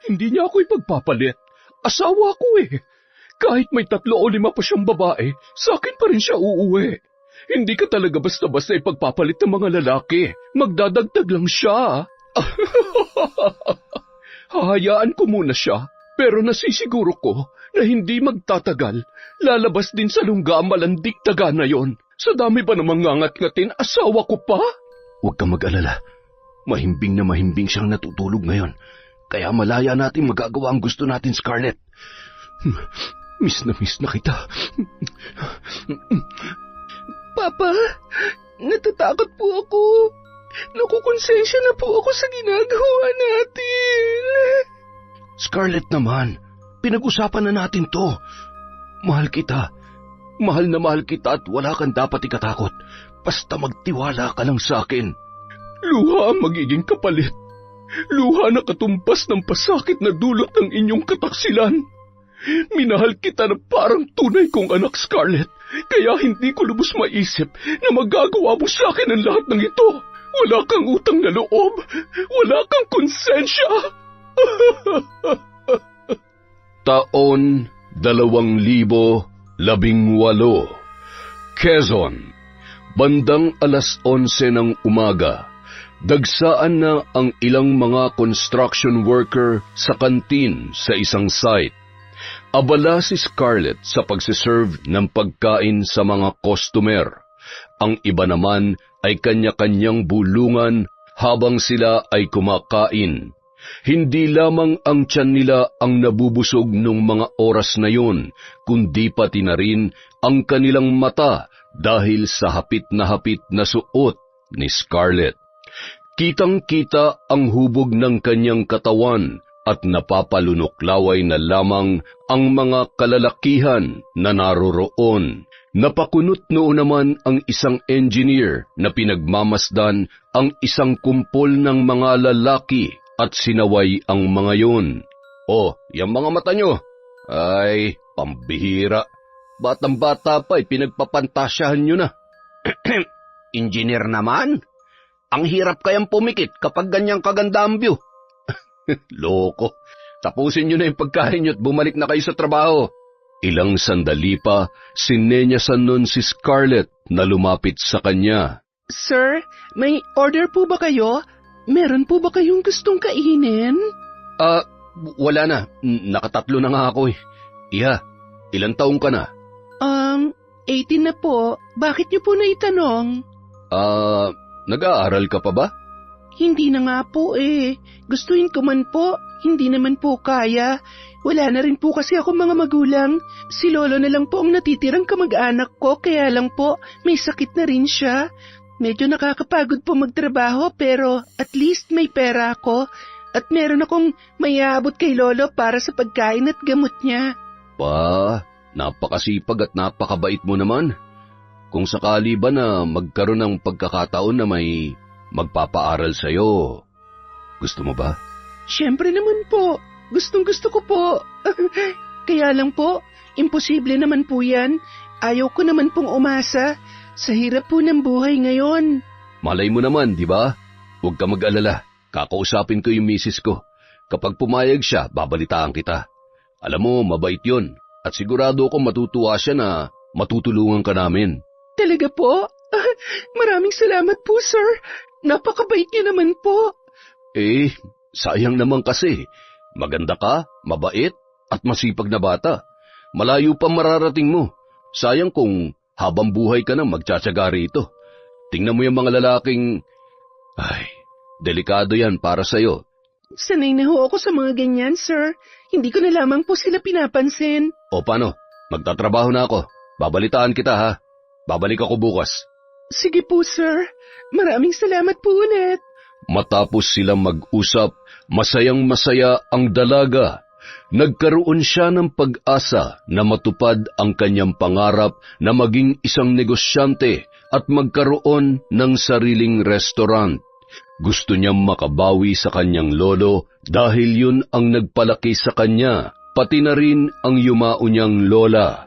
Hindi niya ako ipagpapalit. Asawa ko eh. Kahit may 3 o 5 pa siyang babae, sa akin pa rin siya uuwi. Hindi ka talaga basta-basta ipagpapalit ng mga lalaki. Magdadagdag lang siya. Hahayaan ko muna siya, pero nasisiguro ko na hindi magtatagal. Lalabas din sa lungga ang malandig taga na yon. Sa dami ba namang ngangat-ngatin, asawa ko pa? Huwag kang mag-alala. Mahimbing na mahimbing siyang natutulog ngayon. Kaya malaya natin magagawa ang gusto natin, Scarlett. Miss na kita. Papa, natatakot po ako. Nakukonsensya na po ako sa ginagawa natin. Scarlett naman, pinag-usapan na natin to. Mahal kita. Mahal na mahal kita at wala kang dapat ikatakot. Basta magtiwala ka lang sa akin. Luha ang magiging kapalit. Luha na katumpas ng pasakit na dulot ng inyong kataksilan. Minahal kita na parang tunay kong anak, Scarlett. Kaya hindi ko lubos maisip na magagawa mo sa akin ang lahat ng ito. Wala kang utang na loob. Wala kang konsensya. Taon 2018, Quezon. Bandang 11:00 ng umaga. Dagsaan na ang ilang mga construction worker sa kantin sa isang site. Abala si Scarlett sa pagsiserve ng pagkain sa mga customer. Ang iba naman ay kanya-kanyang bulungan habang sila ay kumakain. Hindi lamang ang tiyan nila ang nabubusog nung mga oras na yun, kundi pati na rin ang kanilang mata dahil sa hapit na suot ni Scarlett. Kitang-kita ang hubog ng kanyang katawan at napapalunoklaway na lamang ang mga kalalakihan na naroroon. Napakunot noon naman ang isang engineer na pinagmamasdan ang isang kumpol ng mga lalaki at sinaway ang mga yun. "Oh, yung mga mata nyo. Ay, pambihira. Batang-bata pa, pinagpapantasyahan nyo na." "Engineer naman? Ang hirap kayang pumikit kapag ganyang kaganda ang view." "Loko. Tapusin nyo na yung pagkain nyo at bumalik na kayo sa trabaho." Ilang sandali pa, sinenyasan nun si Scarlett na lumapit sa kanya. Sir, may order po ba kayo? Meron po ba kayong gustong kainin? Wala na. Nakatatlo na nga ako eh. Iha, ilang taong ka na? 18 na po. Bakit niyo po naitanong? Nag-aaral ka pa ba? Hindi na nga po eh. Gustuhin ko man po, hindi naman po kaya. Wala na rin po kasi ako mga magulang. Si Lolo na lang po ang natitirang kamag-anak ko, kaya lang po may sakit na rin siya. Medyo nakakapagod po magtrabaho pero at least may pera ako at meron akong maiaabot kay Lolo para sa pagkain at gamot niya. Pa, napakasipag at napakabait mo naman. Kung sakali ba na magkaroon ng pagkakataon na may magpapaaral sa'yo, gusto mo ba? Siyempre naman po. Gustong-gusto ko po. Kaya lang po, imposible naman po yan. Ayaw ko naman pong umasa. Sa hirap po ng buhay ngayon. Malay mo naman, di ba? Huwag ka mag-alala. Kakausapin ko yung misis ko. Kapag pumayag siya, babalitaan kita. Alam mo, mabait yun. At sigurado akong matutuwa siya na matutulungan ka namin. Talaga po? Maraming salamat po, sir. Napakabait niyo naman po. Sayang naman kasi. Maganda ka, mabait, at masipag na bata. Malayo pa mararating mo. Sayang kung habang buhay ka na magtsatsaga rito. Tingnan mo yung mga lalaking... delikado yan para sa'yo. Sanay na ho ako sa mga ganyan, sir. Hindi ko na lamang po sila pinapansin. O paano? Magtatrabaho na ako. Babalitaan kita ha. Babalik ako bukas. Sige po, sir. Maraming salamat po ulit. Matapos silang mag-usap, masayang-masaya ang dalaga. Nagkaroon siya ng pag-asa na matupad ang kanyang pangarap na maging isang negosyante at magkaroon ng sariling restaurant. Gusto niyang makabawi sa kanyang lolo dahil yun ang nagpalaki sa kanya, pati na rin ang yumao niyang lola.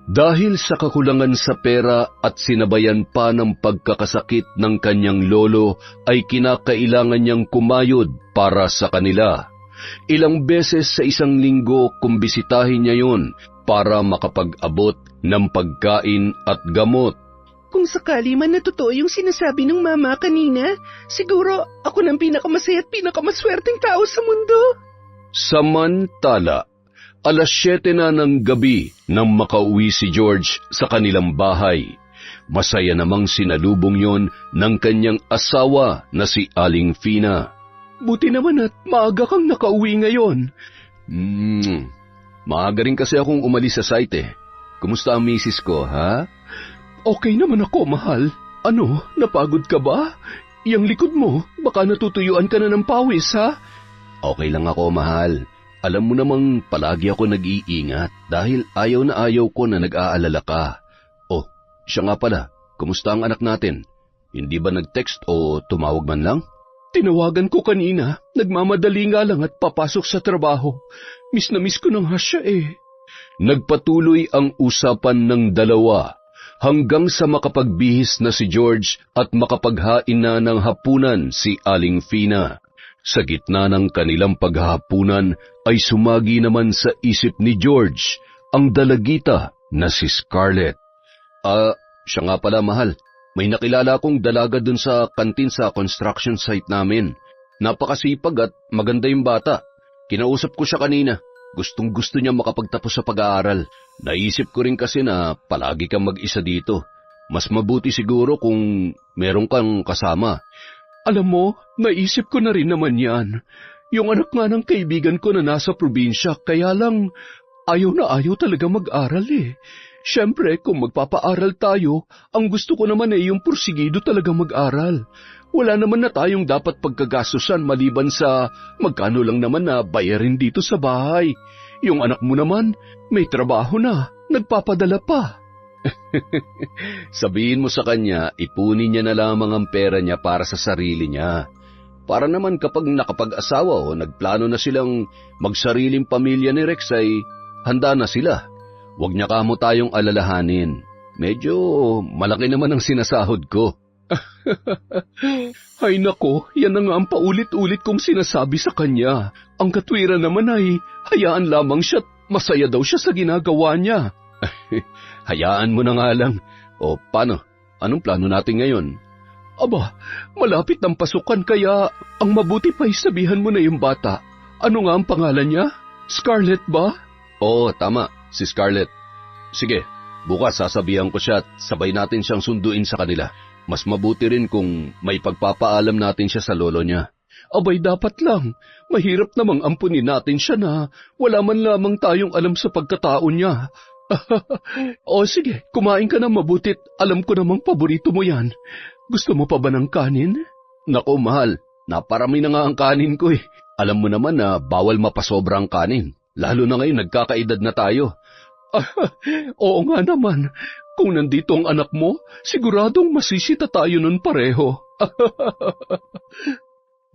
Dahil sa kakulangan sa pera at sinabayan pa ng pagkakasakit ng kanyang lolo ay kinakailangan niyang kumayod para sa kanila. Ilang beses sa isang linggo kumbisitahin niya yun para makapag-abot ng pagkain at gamot. Kung sakali man na totoo yung sinasabi ng mama kanina, siguro ako ng pinakamasaya at pinakamaswerteng tao sa mundo. Samantala, 7:00 na ng gabi nang makauwi si George sa kanilang bahay. Masaya namang sinalubong yon ng kanyang asawa na si Aling Fina. Buti naman at maaga kang nakauwi ngayon. Maaga rin kasi akong umalis sa site eh. Kumusta ang misis ko, ha? Okay naman ako, mahal. Ano, napagod ka ba? Yang likod mo, baka natutuyuan ka na ng pawis, ha? Okay lang ako, mahal. Alam mo namang palagi ako nag-iingat dahil ayaw na ayaw ko na nag-aalala ka. Oh, siya nga pala, kumusta ang anak natin? Hindi ba nag-text o tumawag man lang? Tinawagan ko kanina, nagmamadali nga lang at papasok sa trabaho. Miss na miss ko nang siya eh. Nagpatuloy ang usapan ng dalawa hanggang sa makapagbihis na si George at makapaghain na ng hapunan si Aling Fina. Sa gitna ng kanilang paghahapunan ay sumagi naman sa isip ni George ang dalagita na si Scarlett. Siya nga pala, mahal. May nakilala akong dalaga dun sa kantin sa construction site namin. Napakasipag at maganda yung bata. Kinausap ko siya kanina. Gustong-gusto niya makapagtapos sa pag-aaral. Naisip ko rin kasi na palagi kang mag-isa dito. Mas mabuti siguro kung meron kang kasama. Alam mo, naisip ko na rin naman yan. Yung anak nga ng kaibigan ko na nasa probinsya, kaya lang ayaw na ayaw talaga mag-aral eh. Siyempre, kung magpapaaral tayo, ang gusto ko naman ay yung porsigido talaga mag-aral. Wala naman na tayong dapat pagkagastusan maliban sa magkano lang naman na bayarin dito sa bahay. Yung anak mo naman, may trabaho na, nagpapadala pa. Sabihin mo sa kanya, ipunin niya na lamang ang pera niya para sa sarili niya. Para naman kapag nakapag-asawa o nagplano na silang magsariling pamilya ni Rex ay handa na sila. Huwag niya kamo tayong alalahanin. Medyo malaki naman ang sinasahod ko. Ay nako, yan na nga ang paulit-ulit kong sinasabi sa kanya. Ang katwiran naman ay hayaan lamang siya at masaya daw siya sa ginagawa niya. Hayaan mo na nga lang. O paano? Anong plano natin ngayon? Aba, malapit ang pasukan kaya ang mabuti pa sabihan mo na yung bata. Ano nga ang pangalan niya? Scarlett ba? Oo, tama. Si Scarlett. Sige, bukas sasabihan ko siya at sabay natin siyang sunduin sa kanila. Mas mabuti rin kung may pagpapaalam natin siya sa lolo niya. Abay dapat lang. Mahirap namang ampunin natin siya na wala man lamang tayong alam sa pagkatao niya. O sige, kumain ka na mabutit. Alam ko namang paborito mo yan. Gusto mo pa ba ng kanin? Nako mahal, naparami na nga ang kanin ko eh. Alam mo naman na bawal mapasobra ang kanin. Lalo na ngayon nagkakaedad na tayo. Oo nga naman. Kung nandito ang anak mo, siguradong masisita tayo nun pareho.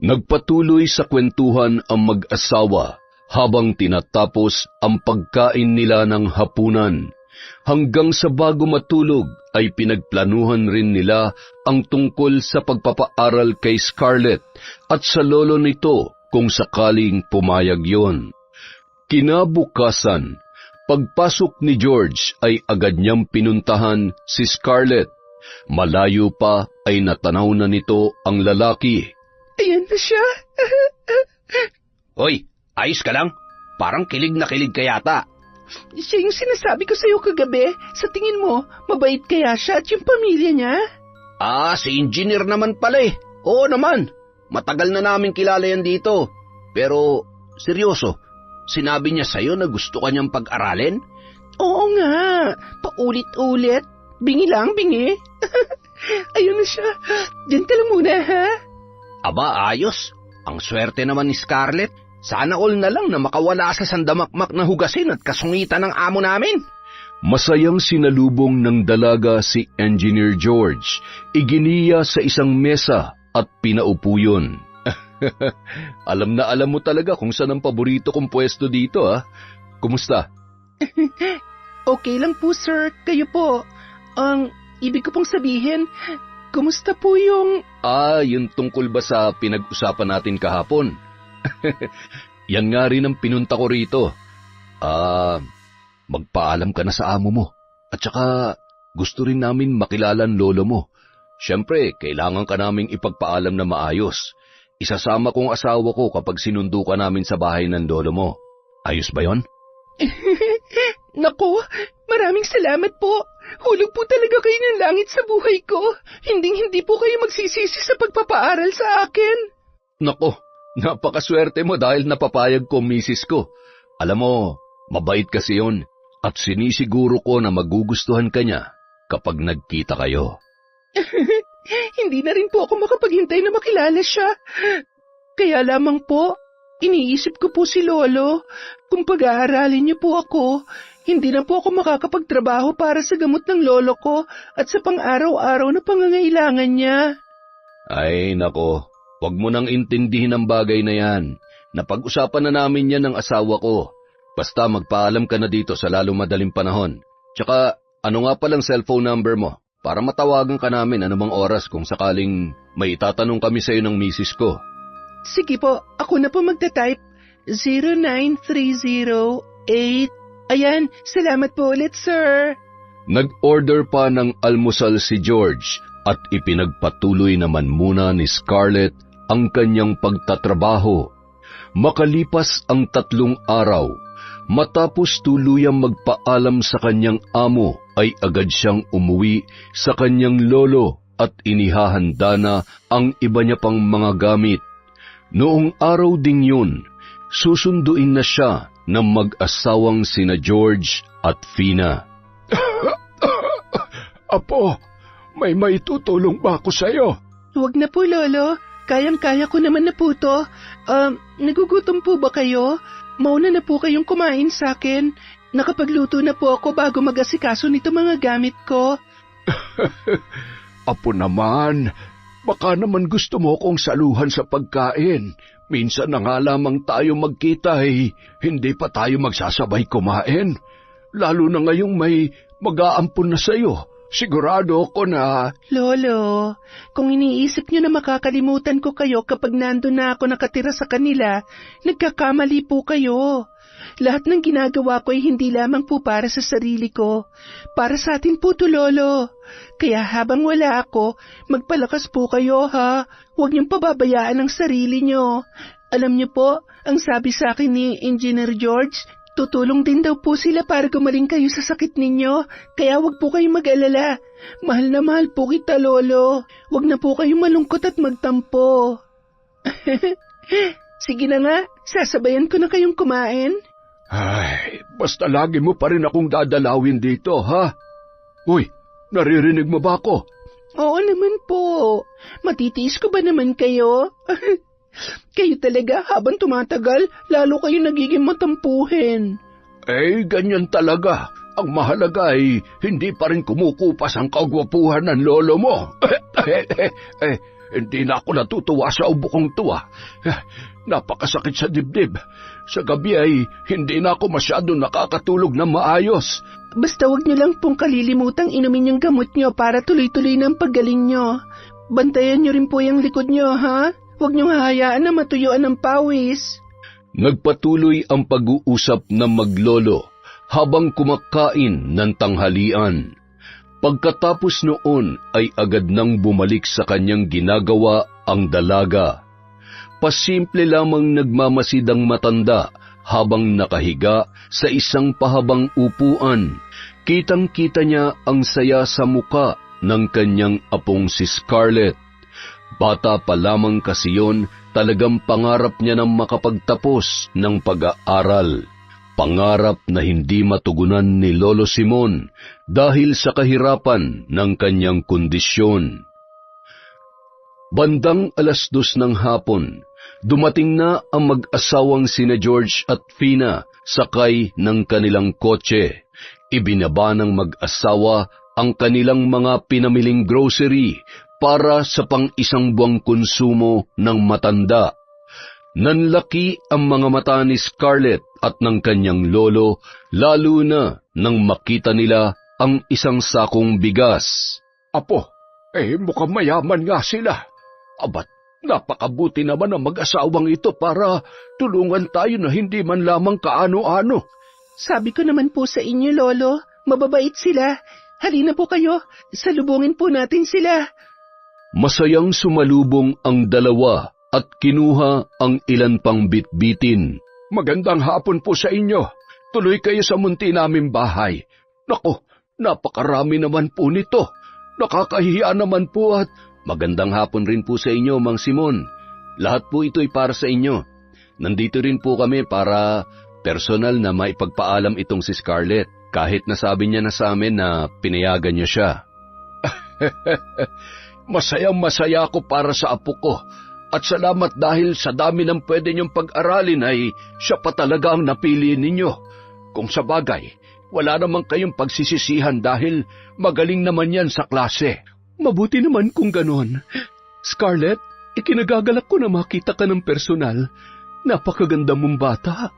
Nagpatuloy sa kwentuhan ang mag-asawa habang tinatapos ang pagkain nila ng hapunan. Hanggang sa bago matulog ay pinagplanuhan rin nila ang tungkol sa pagpapaaral kay Scarlett at sa lolo nito kung sakaling pumayag yon. Kinabukasan, pagpasok ni George ay agad niyang pinuntahan si Scarlett. Malayo pa ay natanaw na nito ang lalaki. Ayan na siya. Hoy, ayos ka lang? Parang kilig na kilig ka yata. Siya yung sinasabi ko sa'yo kagabi. Sa tingin mo, mabait kaya siya at yung pamilya niya? Si engineer naman pala eh. Oo naman, matagal na namin kilala yan dito. Pero, seryoso, sinabi niya sa'yo na gusto ka niyang pag-aralin? Oo nga, paulit-ulit. Bingi lang, bingi. Ayun na siya. Diyan ka lang muna, ha? Aba, ayos. Ang swerte naman ni Scarlett. Sana all na lang na makawala sa sandamakmak na hugasin at kasungitan ng amo namin. Masayang sinalubong ng dalaga si Engineer George. Iginiya sa isang mesa at pinaupo yun. Alam na alam mo talaga kung saan ang paborito kong pwesto dito, ha? Kumusta? Okay lang po, sir. Kayo po. Ang ibig ko pong sabihin, kumusta po yung... Yung tungkol ba sa pinag-usapan natin kahapon? Yan nga rin ang pinunta ko rito. Magpaalam ka na sa amo mo. At saka gusto rin namin makilala ang lolo mo. Siyempre, kailangan ka naming ipagpaalam na maayos. Isasama kong asawa ko kapag sinundo ka namin sa bahay ng lolo mo. Ayos ba yon? Naku, maraming salamat po. Hulog po talaga kayo ng langit sa buhay ko. Hindi po kayo magsisisi sa pagpapaaral sa akin. Nako, napakaswerte mo dahil napapayag ko misis ko. Alam mo, mabait kasi yon at sinisiguro ko na magugustuhan ka niya kapag nagkita kayo. Hindi na rin po ako makapaghintay na makilala siya. Kaya lamang po, iniisip ko po si Lolo. Kung pag-aaralin niyo po ako, hindi na po ako makakapagtrabaho para sa gamot ng lolo ko at sa pang-araw-araw na pangangailangan niya. Ay, nako, wag mo nang intindihin ang bagay na yan. Napag-usapan na namin yan ng asawa ko. Basta magpaalam ka na dito sa lalo madaling panahon. Tsaka, ano nga palang cellphone number mo? Para matawagan ka namin anumang oras kung sakaling may itatanong kami sa iyo ng misis ko. Sige po, ako na po magta-type. 09308. Ayan, salamat po ulit, sir. Nag-order pa ng almusal si George at ipinagpatuloy naman muna ni Scarlett ang kanyang pagtatrabaho. Makalipas ang 3 araw, matapos tuluyang magpaalam sa kanyang amo, ay agad siyang umuwi sa kanyang lolo at inihahanda na ang iba niya pang mga gamit. Noong araw ding yun, susunduin na siya ng mag-asawang sina George at Fina. Apo, may maitutulong ba ako sa'yo? Huwag na po, Lolo. Kayang-kaya ko naman na po to. Nagugutom po ba kayo? Mauna na po kayong kumain sa akin. Nakapagluto na po ako bago mag-asikaso nito mga gamit ko. Apo naman, baka naman gusto mo kong saluhan sa pagkain. Minsan na nga lamang tayo magkita hindi pa tayo magsasabay kumain. Lalo na ngayong may mag-aampon na sa'yo. Sigurado ako na... Lolo, kung iniisip niyo na makakalimutan ko kayo kapag nandun na ako nakatira sa kanila, nagkakamali po kayo. Lahat ng ginagawa ko ay hindi lamang po para sa sarili ko. Para sa atin po to, Lolo. Kaya habang wala ako, magpalakas po kayo, ha? Huwag niyong pababayaan ang sarili niyo. Alam niyo po, ang sabi sa akin ni Engineer George, tutulong din daw po sila para gumaling kayo sa sakit ninyo. Kaya huwag po kayong mag-alala. Mahal na mahal po kita, Lolo. Huwag na po kayong malungkot at magtampo. Sige na nga, sasabayan ko na kayong kumain. Ay, basta lagi mo pa rin akong dadalawin dito, ha? Uy, naririnig mo ba ako? Oo naman po. Matitiis ko ba naman kayo? Kayo talaga, habang tumatagal, lalo kayo nagiging matampuhin. Ganyan talaga. Ang mahalaga ay hindi pa rin kumukupas ang kagwapuhan ng lolo mo. Hindi na ako natutuwa sa ubo kong tuwa. Napakasakit sa dibdib. Sa gabi ay hindi na ako masyadong nakakatulog na maayos. Basta wag niyo lang pong kalilimutang inumin yung gamot niyo para tuloy-tuloy ng paggaling niyo. Bantayan niyo rin po yung likod niyo, ha? Huwag niyong hahayaan na matuyuan ng pawis. Nagpatuloy ang pag-uusap ng maglolo habang kumakain ng tanghalian. Pagkatapos noon ay agad nang bumalik sa kanyang ginagawa ang dalaga. Pasimple lamang nagmamasid ang matanda habang nakahiga sa isang pahabang upuan. Kitang-kita niya ang saya sa muka ng kanyang apong si Scarlett. Bata pa lamang kasi yon, talagang pangarap niya na makapagtapos ng pag-aaral. Pangarap na hindi matugunan ni Lolo Simon dahil sa kahirapan ng kanyang kondisyon. Bandang 2:00 ng hapon, dumating na ang mag-asawang sina George at Fina sakay ng kanilang kotse. Ibinaba ng mag-asawa ang kanilang mga pinamiling grocery para sa pang-isang buwang konsumo ng matanda. Nanlaki ang mga mata ni Scarlett at ng kanyang lolo, lalo na nang makita nila ang isang sakong bigas. Apo, mukhang mayaman nga sila. Abat, Napakabuti naman ang mag-asawang ito para tulungan tayo na hindi man lamang kaano-ano. Sabi ko naman po sa inyo, Lolo, mababait sila. Halina po kayo, salubungin po natin sila. Masayang sumalubong ang dalawa at kinuha ang ilan pang bitbitin. Magandang hapon po sa inyo. Tuloy kayo sa munti naming bahay. Nako, napakarami naman po nito. Nakakahiya naman po at magandang hapon rin po sa inyo, Mang Simon. Lahat po ito'y para sa inyo. Nandito rin po kami para personal na maipagpaalam itong si Scarlett. Kahit nasabi niya na sa amin na pinayagan niya siya. Masayang-masaya ako para sa apo ko. At salamat dahil sa dami ng pwede niyong pag-aralin ay siya pa talaga ang napili ninyo. Kung sa bagay, wala namang kayong pagsisisihan dahil magaling naman yan sa klase. Mabuti naman kung ganon. Scarlett, ikinagagalak ko na makita ka ng personal. Napakaganda mong bata.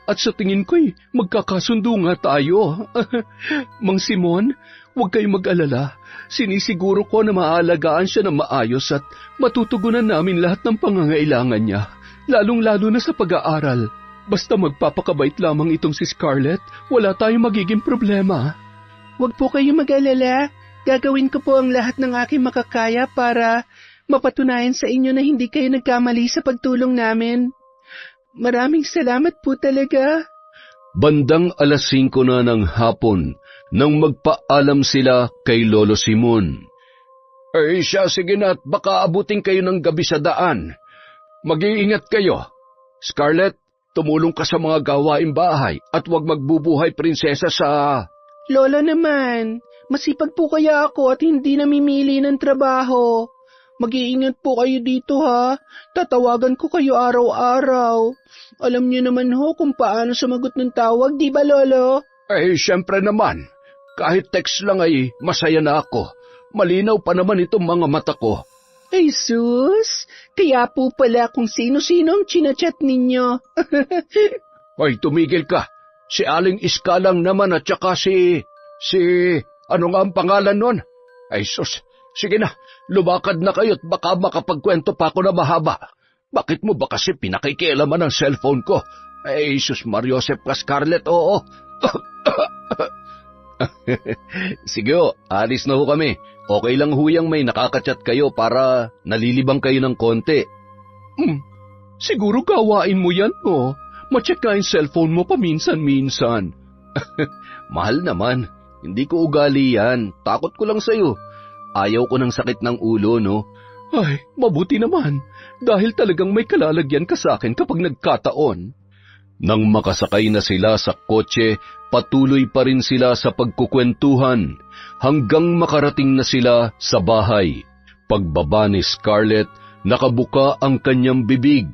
At sa tingin ko'y magkakasundo nga tayo. Mang Simon, huwag kayong mag-alala. Sinisiguro ko na maaalagaan siya ng maayos at matutugunan namin lahat ng pangangailangan niya, lalong-lalo na sa pag-aaral. Basta magpapakabait lamang itong si Scarlett, wala tayong magiging problema. Huwag po kayong mag-alala. Gagawin ko po ang lahat ng aking makakaya para mapatunayan sa inyo na hindi kayo nagkamali sa pagtulong namin. Maraming salamat po talaga. Bandang 5:00 na ng hapon nang magpaalam sila kay Lolo Simon. Ay siya, sige na at baka abutin kayo ng gabi sa daan. Mag-iingat kayo. Scarlett, tumulong ka sa mga gawaing bahay at huwag magbubuhay prinsesa sa... Lolo naman, masipag po kaya ako at hindi namimili ng trabaho. Mag-iingat po kayo dito ha. Tatawagan ko kayo araw-araw. Alam niyo naman ho kung paano sumagot ng tawag, di ba, Lolo? Eh, syempre naman. Kahit text lang ay masaya na ako. Malinaw pa naman itong mga mata ko. Ay sus, kaya po pala kung sino-sino ang chinachat ninyo. Ay, tumigil ka. Si Aling Iska lang naman at saka ano nga ang pangalan nun? Ay sus, sige na, lumakad na kayo at baka makapagkwento pa ako na mahaba. Bakit mo ba kasi pinakikialaman ang cellphone ko? Ay sus, Mariosep ka, Scarlett, oo. Sige ho, alis na ho kami. Okay lang huyang may nakakachat kayo para nalilibang kayo ng konti. Siguro gawain mo yan, oh. Ma-check ka yung cellphone mo paminsan-minsan. Mahal naman, hindi ko ugali yan. Takot ko lang sa'yo. Ayaw ko ng sakit ng ulo, no? Ay, mabuti naman. Dahil talagang may kalalagyan ka sa akin kapag nagkataon. Nang makasakay na sila sa kotse, patuloy pa rin sila sa pagkukwentuhan hanggang makarating na sila sa bahay. Pagbaba ni Scarlett, nakabuka ang kanyang bibig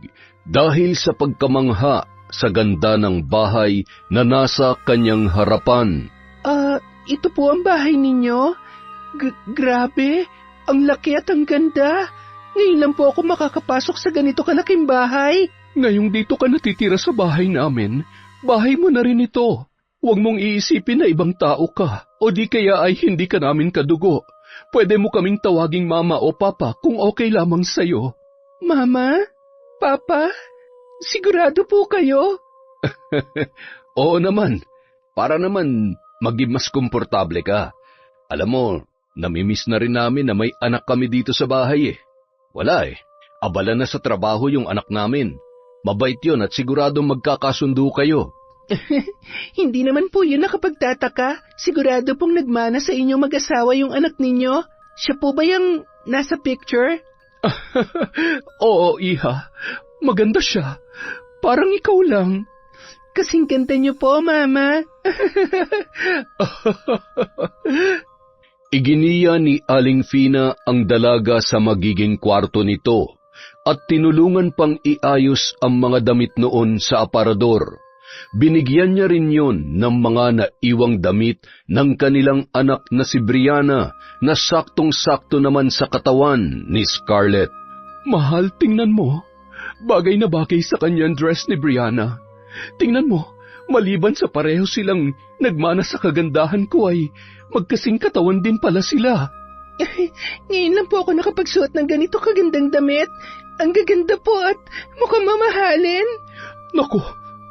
dahil sa pagkamangha sa ganda ng bahay na nasa kanyang harapan. Ito po ang bahay ninyo? Grabe, ang laki at ang ganda. Ngayon lang po ako makakapasok sa ganito kalaking bahay. Ngayong dito ka natitira sa bahay namin, bahay mo na rin ito. Huwag mong iisipin na ibang tao ka, o di kaya ay hindi ka namin kadugo. Pwede mo kaming tawaging mama o papa kung okay lamang sa'yo. Mama? Papa? Sigurado po kayo? Oo naman, para naman maging mas komportable ka. Alam mo, namimiss na rin namin na may anak kami dito sa bahay eh. Wala eh, abala na sa trabaho yung anak namin. Mabait yun at siguradong magkakasundo kayo. Hindi naman po yun nakapagtataka. Sigurado pong nagmana sa inyong mag-asawa yung anak ninyo. Siya po ba yung nasa picture? Oo, Iha. Maganda siya. Parang ikaw lang. Kasing ganda niyo po, Mama. Iginiya ni Aling Fina ang dalaga sa magiging kwarto nito at tinulungan pang iayos ang mga damit noon sa aparador. Binigyan niya rin yun ng mga naiwang damit ng kanilang anak na si Brianna na saktong-sakto naman sa katawan ni Scarlett. Mahal, tingnan mo. Bagay na bagay sa kanyang dress ni Brianna. Tingnan mo, maliban sa pareho silang nagmana sa kagandahan ko ay magkasing katawan din pala sila. Ngayon lang po ako nakapagsuot ng ganito kagandang damit. Ang gaganda po at mukhang mamahalin. Naku,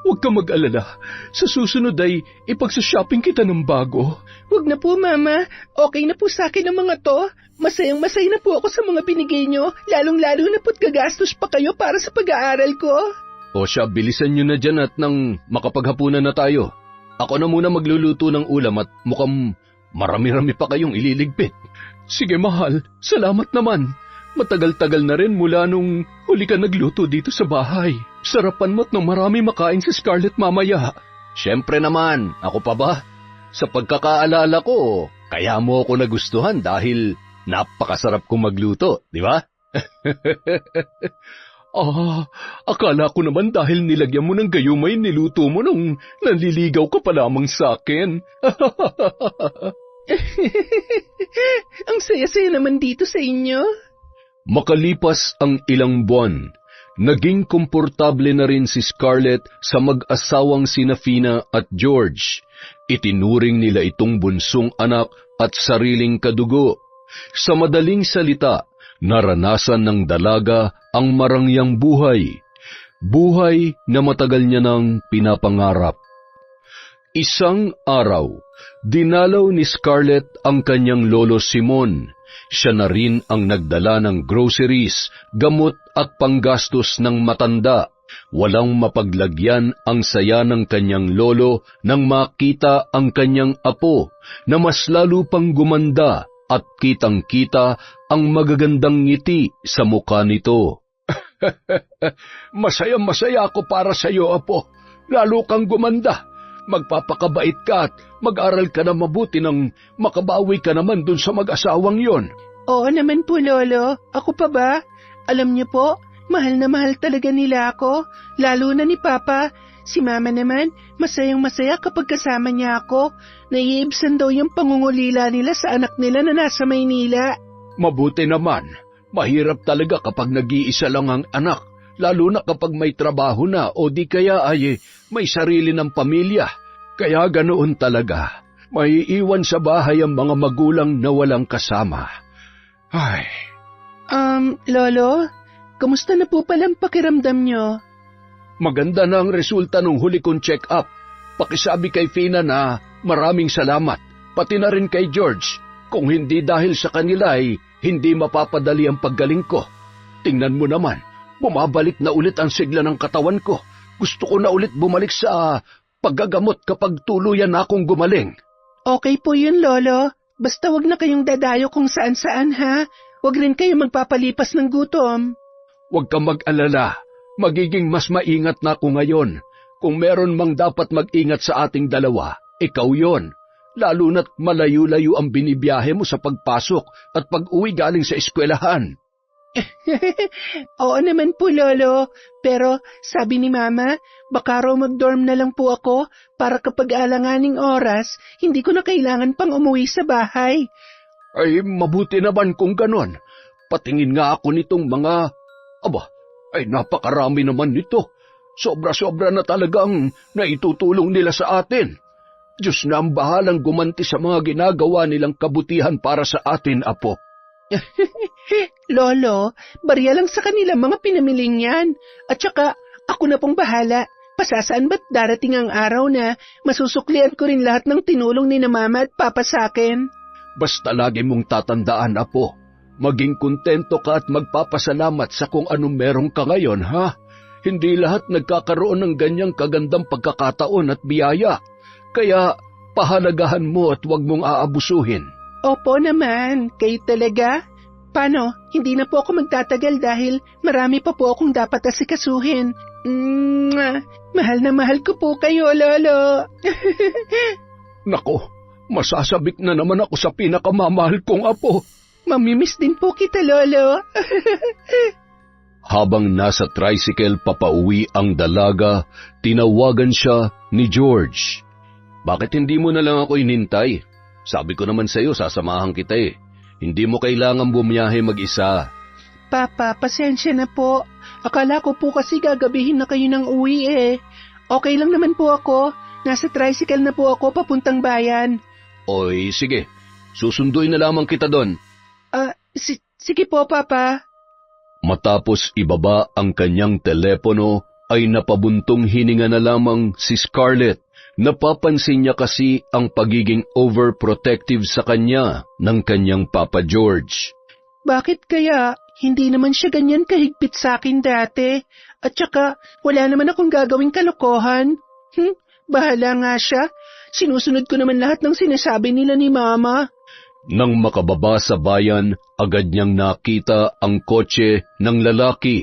huwag ka mag-alala. Sa susunod ay ipagsa-shopping kita ng bago. Huwag na po, Mama. Okay na po sa akin ang mga to. Masayang-masay na po ako sa mga binigay nyo, lalong-lalo na po't gagastos pa kayo para sa pag-aaral ko. O siya, bilisan nyo na dyan at nang makapaghapunan na tayo. Ako na muna magluluto ng ulam at mukhang marami-rami pa kayong ililigpit. Sige, mahal. Salamat naman. Matagal-tagal na rin mula nung huli ka nagluto dito sa bahay. Sarapan mo't nang marami makain si Scarlett mamaya. Siyempre naman, ako pa ba? Sa pagkakaalala ko, kaya mo ako nagustuhan dahil napakasarap kong magluto, di ba? Akala ko naman dahil nilagyan mo ng gayumay niluto mo nung nanliligaw ka pa lamang sa akin. Ang saya-saya naman dito sa inyo. Makalipas ang ilang buwan, naging komportable na rin si Scarlett sa mag-asawang sina Fina at George. Itinuring nila itong bunsong anak at sariling kadugo. Sa madaling salita, naranasan ng dalaga ang marangyang buhay. Buhay na matagal niya nang pinapangarap. Isang araw, dinalaw ni Scarlett ang kanyang lolo Simon. Siya na rin ang nagdala ng groceries, gamot at panggastos ng matanda. Walang mapaglagyan ang saya ng kanyang lolo nang makita ang kanyang apo na mas lalo pang gumanda at kitang-kita ang magagandang ngiti sa mukha nito. Masaya-masaya ako para sa iyo, apo. Lalo kang gumanda. Magpapakabait ka at mag-aral ka na mabuti nang makabawi ka naman dun sa mag-asawang yon. Oo naman po, Lolo. Ako pa ba? Alam niyo po, mahal na mahal talaga nila ako. Lalo na ni Papa. Si Mama naman, masayang-masaya kapag kasama niya ako. Naiibsan daw yung pangungulila nila sa anak nila na nasa Maynila. Mabuti naman. Mahirap talaga kapag nag-iisa lang ang anak. Lalo na kapag may trabaho na o di kaya ay may sarili ng pamilya. Kaya ganoon talaga. May iwan sa bahay ang mga magulang na walang kasama. Ay. Lolo, kamusta na po palang pakiramdam nyo? Maganda na ang resulta ng huli kong check-up. Pakisabi kay Fina na maraming salamat. Pati na rin kay George. Kung hindi dahil sa kanila ay hindi mapapadali ang paggaling ko. Tingnan mo naman. Bumabalik na ulit ang sigla ng katawan ko. Gusto ko na ulit bumalik sa paggagamot kapag tuluyan na akong gumaling. Okay po yun, Lolo. Basta wag na kayong dadayo kung saan-saan, ha? Wag rin kayo magpapalipas ng gutom. Huwag kang mag-alala. Magiging mas maingat na ako ngayon. Kung meron mang dapat mag-ingat sa ating dalawa, ikaw yon. Lalo na't malayo-layo ang binibiyahe mo sa pagpasok at pag-uwi galing sa eskwelahan. Oo naman po, Lolo. Pero sabi ni Mama, baka raw mag-dorm na lang po ako para kapag alanganing oras, hindi ko na kailangan pang umuwi sa bahay. Ay, mabuti naman kung ganon. Patingin nga ako nitong mga... ay napakarami naman nito. Sobra-sobra na talagang naitutulong nila sa atin. Diyos na ang bahalang gumanti sa mga ginagawa nilang kabutihan para sa atin, apo. Lolo, barya lang sa kanila mga pinamiling yan. At saka, ako na pong bahala. Pasasaan ba't darating ang araw na masusuklian ko rin lahat ng tinulong ni na Mama at Papa sa akin? Basta lagi mong tatandaan, apo. Maging kontento ka at magpapasalamat sa kung anong meron ka ngayon, ha? Hindi lahat nagkakaroon ng ganyang kagandang pagkakataon at biyaya. Kaya, pahalagahan mo at huwag mong aabusuhin. Opo naman, kayo talaga. Paano, hindi na po ako magtatagal dahil marami pa po akong dapat asikasuhin. Mahal na mahal ko po kayo, Lolo. Nako, masasabik na naman ako sa pinakamamahal kong apo. Mamimiss din po kita, Lolo. Habang nasa tricycle papauwi ang dalaga, tinawagan siya ni George. Bakit hindi mo na lang ako inintay? Sabi ko naman sa'yo, sasamahan kita eh. Hindi mo kailangan bumiyahe mag-isa. Papa, pasensya na po. Akala ko po kasi gagabihin na kayo ng uwi eh. Okay lang naman po ako. Nasa tricycle na po ako papuntang bayan. Oy, sige. Susunduin na lamang kita doon. Sige po, Papa. Matapos ibaba ang kanyang telepono, ay napabuntong hininga na lamang si Scarlett. Napapansin niya kasi ang pagiging overprotective sa kanya ng kanyang Papa George. Bakit kaya? Hindi naman siya ganyan kahigpit sa akin dati. At saka, wala naman akong gagawing kalokohan. Bahala nga siya. Sinusunod ko naman lahat ng sinasabi nila ni Mama. Nang makababa sa bayan, agad niyang nakita ang kotse ng lalaki.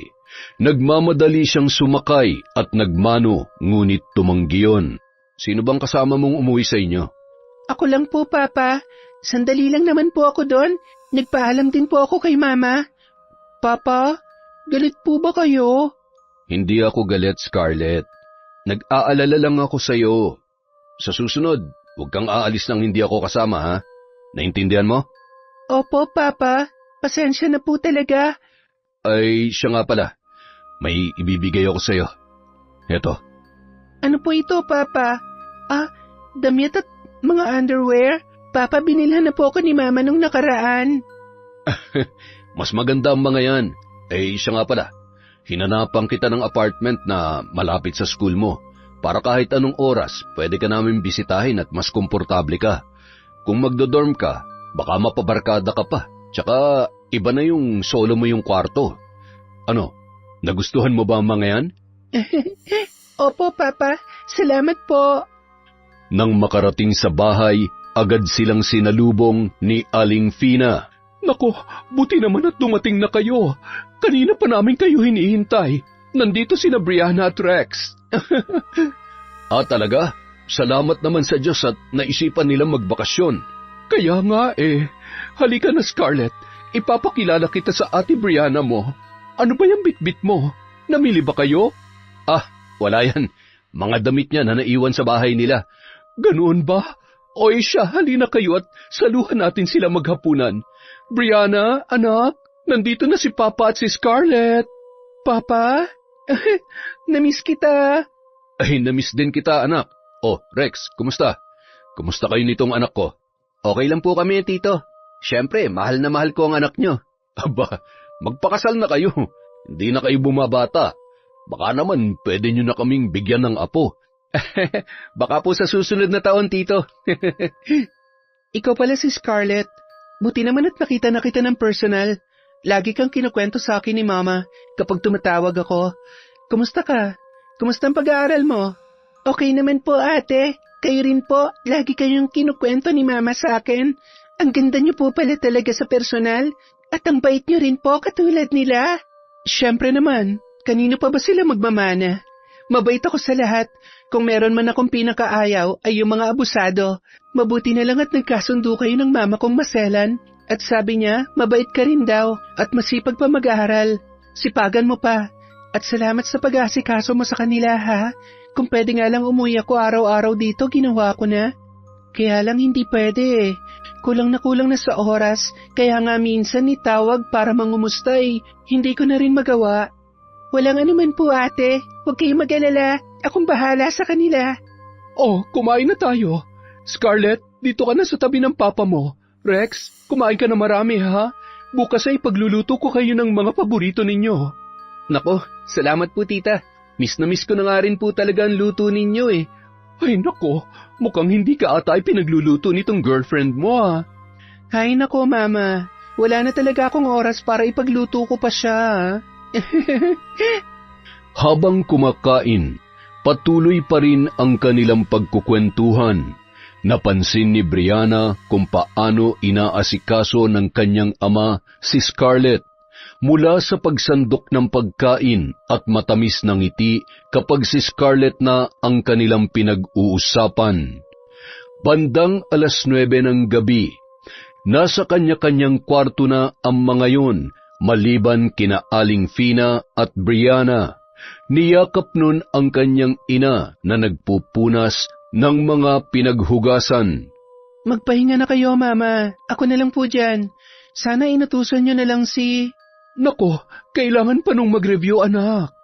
Nagmamadali siyang sumakay at nagmano, ngunit tumanggi yun. Sino bang kasama mong umuwi sa inyo? Ako lang po, Papa. Sandali lang naman po ako doon. Nagpaalam din po ako kay Mama. Papa, galit po ba kayo? Hindi ako galit, Scarlett. Nag-aalala lang ako sa'yo. Sa susunod, huwag kang aalis nang hindi ako kasama, ha? Naintindihan mo? Opo, Papa. Pasensya na po talaga. Ay, siya nga pala. May ibibigay ako sa'yo. Eto. Ano po ito, Papa? Damit at mga underwear? Papa, binilhan na po ako ni Mama nung nakaraan. Mas maganda ang mga yan. Siya nga pala. Hinanapan kita ng apartment na malapit sa school mo. Para kahit anong oras, pwede ka namin bisitahin at mas komportable ka. Kung magdodorm ka, baka mapabarkada ka pa. Tsaka, iba na yung solo mo yung kwarto. Ano, nagustuhan mo ba ang mga yan? Opo, Papa. Salamat po. Nang makarating sa bahay, agad silang sinalubong ni Aling Fina. Nako, buti naman at dumating na kayo. Kanina pa namin kayo hinihintay. Nandito sina Brianna at Rex. Talaga? Salamat naman sa Diyos at naisipan nilang magbakasyon. Kaya nga Halika na, Scarlett. Ipapakilala kita sa ate Brianna mo. Ano ba yung bitbit mo? Namili ba kayo? Wala yan. Mga damit niya na naiwan sa bahay nila. Ganoon ba? Oy siya, halina kayo at saluhan natin sila maghapunan. Brianna, anak, nandito na si Papa at si Scarlett. Papa? Namiss kita. Namiss din kita, anak. Rex, kumusta? Kumusta kayo nitong anak ko? Okay lang po kami, Tito. Siyempre, mahal na mahal ko ang anak nyo. Aba, magpakasal na kayo. Hindi na kayo bumabata. Baka naman pwede nyo na kaming bigyan ng apo. Baka po sa susunod na taon, Tito. Ikaw pala si Scarlett. Buti naman at nakita na kita ng personal. Lagi kang kinukwento sa akin ni Mama kapag tumatawag ako. Kumusta ka? Kumusta ang pag-aaral mo? Okay naman po, ate. Kayo rin po. Lagi kayong kinukwento ni Mama sa akin. Ang ganda niyo po pala talaga sa personal. At ang bait niyo rin po katulad nila. Siyempre naman. Kanino pa ba sila magmamana? Mabait ako sa lahat. Kung meron man akong pinakaayaw ay yung mga abusado. Mabuti na lang at nagkasundo kayo ng mama kong maselan. At sabi niya, mabait ka rin daw at masipag pa mag-aaral. Sipagan mo pa. At salamat sa pag-aasikaso mo sa kanila, ha? Kung pwede nga lang umuwi ako araw-araw dito, ginawa ko na. Kaya lang hindi pwede eh. Kulang na sa oras. Kaya nga minsan itawag para mangumusta hindi ko na rin magawa. Walang anuman po, ate. Huwag kayong mag-alala. Akong bahala sa kanila. Kumain na tayo. Scarlett, dito ka na sa tabi ng papa mo. Rex, kumain ka na marami, ha? Bukas ay pagluluto ko kayo ng mga paborito ninyo. Nako, salamat po, tita. Miss na miss ko na nga rin po talaga ang luto ninyo eh. Ay nako, mukhang hindi ka ata ay pinagluluto nitong girlfriend mo, ha? Ay nako, Mama. Wala na talaga akong oras para ipagluto ko pa siya, ha? Habang kumakain, patuloy pa rin ang kanilang pagkukwentuhan. Napansin ni Brianna kung paano inaasikaso ng kanyang ama si Scarlett mula sa pagsandok ng pagkain at matamis ng ngiti kapag si Scarlett na ang kanilang pinag-uusapan. Bandang 9:00 ng gabi, nasa kanya-kanyang kwarto na ang mga yun maliban kina Aling Fina at Brianna. Niyakap nun ang kanyang ina na nagpupunas ng mga pinaghugasan. Magpahinga na kayo, Mama. Ako na lang po dyan. Sana inutusan nyo na lang si... Nako, kailangan pa nung mag-review, anak.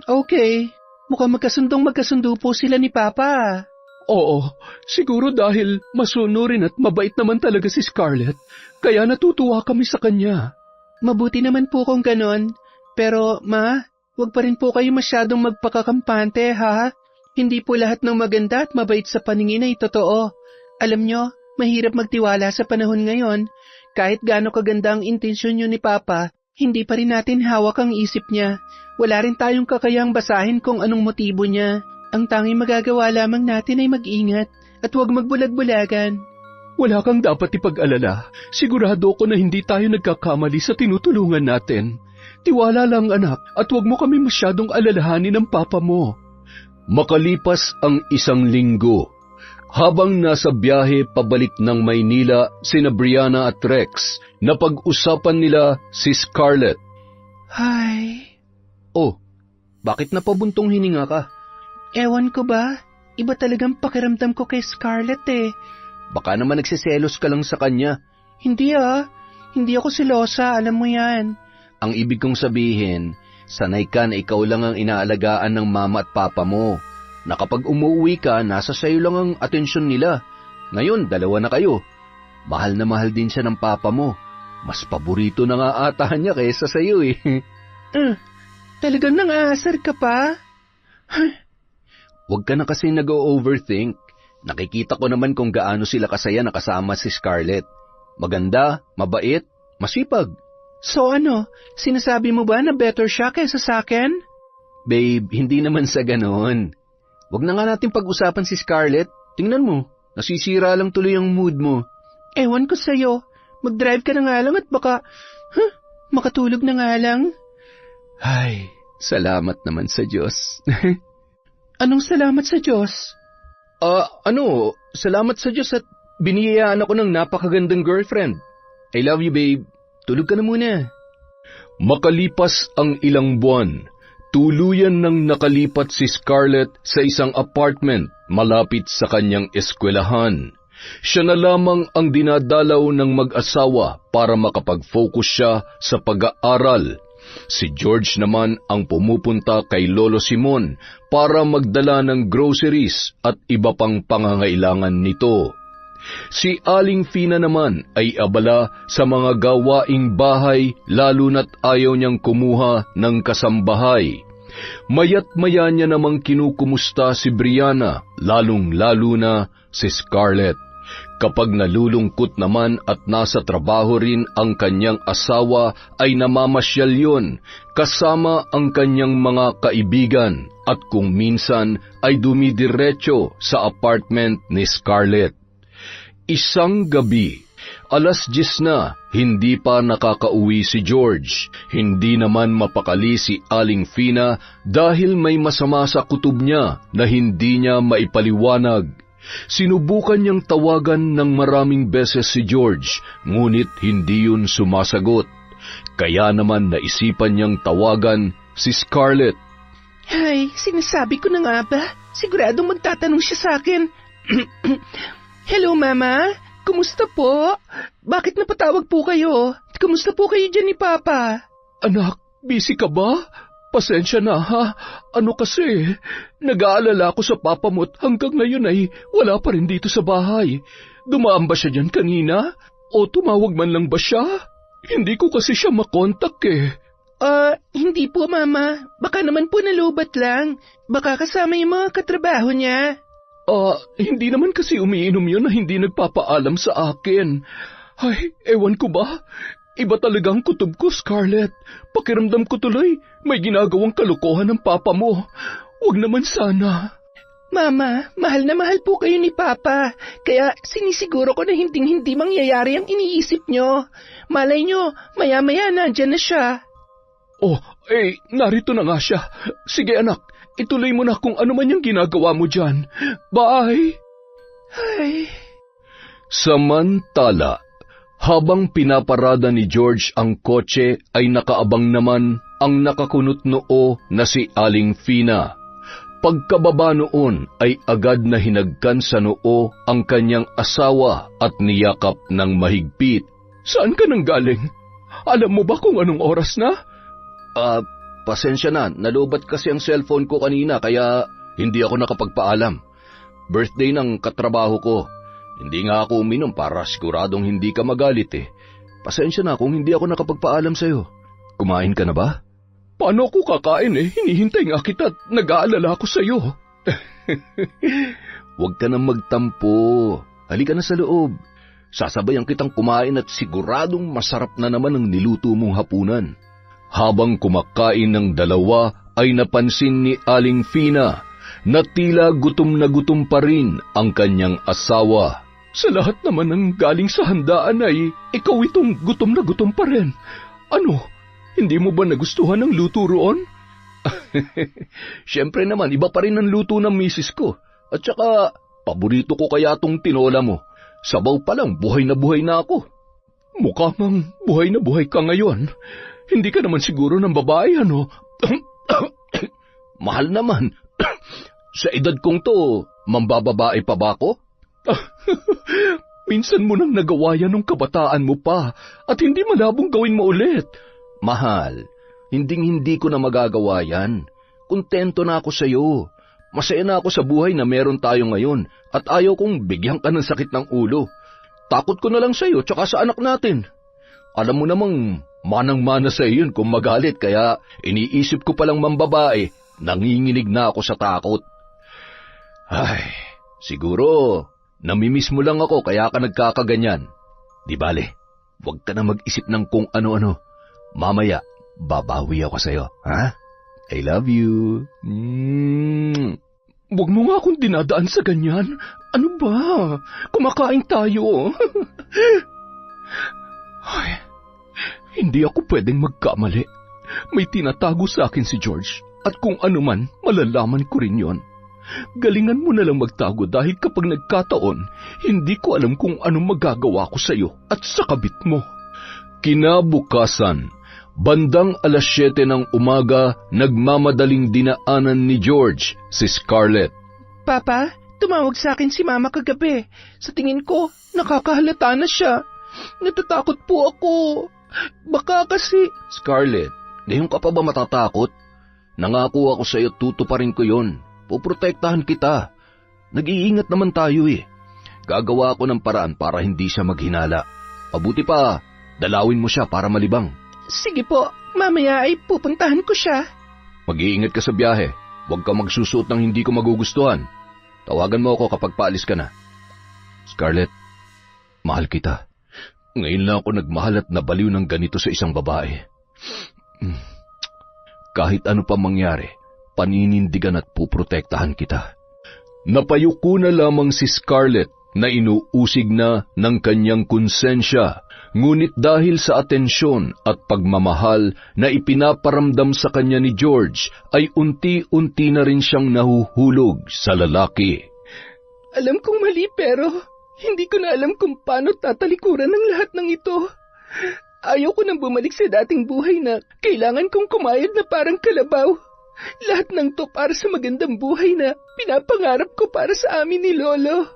Okay. Mukhang magkasundo po sila ni Papa. Oo, siguro dahil masunurin at mabait naman talaga si Scarlett, kaya natutuwa kami sa kanya. Mabuti naman po kung ganon. Pero, Ma, huwag pa rin po kayo masyadong magpakakampante, ha? Hindi po lahat ng maganda at mabait sa paningin ay totoo. Alam nyo, mahirap magtiwala sa panahon ngayon. Kahit gaano kaganda ang intensyon nyo ni Papa, hindi pa rin natin hawak ang isip niya. Wala rin tayong kakayang basahin kung anong motibo niya. Ang tanging magagawa lamang natin ay mag-ingat at huwag magbulag-bulagan. Wala kang dapat ipag-alala. Sigurado ko na hindi tayo nagkakamali sa tinutulungan natin. Tiwala lang anak at huwag mo kami masyadong alalahanin ng papa mo. Makalipas ang 1 linggo, habang nasa biyahe pabalik ng Maynila sina Brianna at Rex, napag-usapan nila si Scarlett. Ay, Oh, bakit napabuntong hininga ka? ewan ko ba? Iba talagang pakiramdam ko kay Scarlett eh. Baka naman nagsiselos ka lang sa kanya. Hindi hindi ako selosa, alam mo yan. Ang ibig kong sabihin, sanay ka na ikaw lang ang inaalagaan ng mama at papa mo. Na kapag umuwi ka, nasa sayo lang ang atensyon nila. Ngayon, 2 na kayo. Mahal na mahal din siya ng papa mo. Mas paborito na nga ata niya kaysa sayo eh. Talagang nang-aasar ka pa? Huwag ka na kasi nag-overthink. Nakikita ko naman kung gaano sila kasaya nakasama si Scarlett. Maganda, mabait, masipag. So ano, sinasabi mo ba na better siya kaysa sa akin? Babe, hindi naman sa ganon. Huwag na nga natin pag-usapan si Scarlett. Tingnan mo, nasisira lang tuloy ang mood mo. Ewan ko sa'yo. Mag-drive ka na nga lang at baka, makatulog na nga lang. Ay, salamat naman sa Diyos. Anong salamat sa Diyos? Salamat sa Diyos at biniyayaan ako ng napakagandang girlfriend. I love you, babe. Tulog ka na muna. Makalipas ang ilang buwan, tuluyan nang nakalipat si Scarlett sa isang apartment malapit sa kanyang eskwelahan. Siya na lamang ang dinadalaw ng mag-asawa para makapag-focus siya sa pag-aaral. Si George naman ang pumupunta kay Lolo Simon para magdala ng groceries at iba pang pangangailangan nito. Si Aling Fina naman ay abala sa mga gawaing bahay lalo na't ayaw niyang kumuha ng kasambahay. Maya't maya niya namang kinukumusta si Brianna, lalong-lalo na si Scarlett. Kapag nalulungkot naman at nasa trabaho rin ang kanyang asawa ay namamasyal yon kasama ang kanyang mga kaibigan at kung minsan ay dumidiretso sa apartment ni Scarlett. Isang gabi, 10:00 na, hindi pa nakakauwi si George. Hindi naman mapakali si Aling Fina dahil may masama sa kutob niya na hindi niya maipaliwanag. Sinubukan niyang tawagan ng maraming beses si George, ngunit hindi yun sumasagot. Kaya naman naisipan niyang tawagan si Scarlett. Ay, sinasabi ko na nga ba? Siguradong magtatanong siya sa akin. Hello, Mama. Kumusta po? Bakit napatawag po kayo? Kumusta po kayo dyan ni Papa? Anak, busy ka ba? Pasensya na ha. Ano kasi, nag-aalala ako sa papa mo at hanggang ngayon ay wala pa rin dito sa bahay. Dumaan ba siya dyan kanina? O tumawag man lang ba siya? Hindi ko kasi siya makontak eh. Hindi po, Mama. Baka naman po nalubat lang. Baka kasama yung mga katrabaho niya. Hindi naman kasi umiinom yun na hindi nagpapaalam sa akin. Ay, ewan ko ba? Iba talagang kutob ko, Scarlett. Pakiramdam ko tuloy, may ginagawang kalokohan ng papa mo. Huwag naman sana. Mama, mahal na mahal po kayo ni Papa. Kaya sinisiguro ko na hinding-hindi mangyayari ang iniisip nyo. Malay nyo, maya-maya nandyan na siya. Narito na nga siya. Sige anak, ituloy mo na kung ano man yung ginagawa mo dyan. Bye! Ay. Samantala, habang pinaparada ni George ang kotse ay nakaabang naman ang nakakunot noo na si Aling Fina. Pagkababa noon ay agad na hinagkan sa noo ang kanyang asawa at niyakap ng mahigpit. Saan ka nang galing? Alam mo ba kung anong oras na? Pasensya na, nalubat kasi ang cellphone ko kanina kaya hindi ako nakapagpaalam. Birthday ng katrabaho ko. Hindi nga ako uminom para siguradong hindi ka magalit eh. Pasensya na kung hindi ako nakapagpaalam sa'yo. Kumain ka na ba? Paano ako kakain Hinihintay nga kita at nag-aalala ako sa'yo. Huwag ka nang magtampo. Halika na sa loob. Sasabayan kitang kumain at siguradong masarap na naman ang niluto mong hapunan. Habang kumakain ng dalawa ay napansin ni Aling Fina na tila gutom na gutom pa rin ang kanyang asawa. Sa lahat naman ng galing sa handaan ay ikaw itong gutom na gutom pa rin. Ano, hindi mo ba nagustuhan ang luto roon? Siyempre naman, iba pa rin ang luto ng misis ko. At saka, paborito ko kaya tong tinola mo. Sabaw pa lang, buhay na ako. Mukha mang buhay na buhay ka ngayon. Hindi ka naman siguro ng babae, ano? Mahal naman. Sa edad kong to, mambababae pa ba ako? Minsan mo nang nagawa yan nung kabataan mo pa at hindi malabong gawin mo ulit. Mahal, hindi ko na magagawa yan. Kontento na ako sa'yo. Masaya na ako sa buhay na meron tayo ngayon at ayaw kong bigyan ka ng sakit ng ulo. Takot ko na lang sa'yo tsaka sa anak natin. Alam mo namang manang-mana sa'yo yun kung magalit kaya iniisip ko palang mambabae, nanginginig na ako sa takot. Ay, siguro namimiss mo lang ako kaya ka nagkakaganyan. Di bale, huwag ka na mag-isip ng kung ano-ano. Mamaya, babawi ako sa'yo, ha? I love you. Huwag mo nga akong dinadaan sa ganyan. Ano ba? Kumakain tayo. Ay, hindi ako pwedeng magkamali. May tinatago sa akin si George at kung ano man, malalaman ko rin yon. Galingan mo na lang magtago dahil kapag nagkataon, hindi ko alam kung anong magagawa ko sa'yo at sa kabit mo. Kinabukasan, bandang 7:00 ng umaga, nagmamadaling dinaanan ni George si Scarlett. Papa, tumawag sa akin si Mama kagabi. Sa tingin ko, nakakahalata na siya. Natatakot po ako. Baka kasi... Scarlett, ngayon ka pa ba matatakot? Nangako ako sa'yo, tutuparin ko yon. Puprotektahan kita. Nag-iingat naman tayo eh. Gagawa ako ng paraan para hindi siya maghinala. Mabuti pa, dalawin mo siya para malibang. Sige po, mamaya ay pupuntahan ko siya. Mag-iingat ka sa biyahe. Huwag ka magsusuot ng hindi ko magugustuhan. Tawagan mo ako kapag paalis ka na. Scarlett, mahal kita. Ngayon lang ako nagmahal at nabaliw ng ganito sa isang babae. Kahit ano pa mangyari, paninindigan at puprotektahan kita. Napayuko na lamang si Scarlett na inuusig na ng kanyang konsensya, ngunit dahil sa atensyon at pagmamahal na ipinaparamdam sa kanya ni George, ay unti-unti na rin siyang nahuhulog sa lalaki. Alam kong mali pero hindi ko na alam kung paano tatalikuran ng lahat ng ito. Ayaw ko nang bumalik sa dating buhay na kailangan kong kumayod na parang kalabaw. Lahat ng to para sa magandang buhay na pinapangarap ko para sa amin ni Lolo.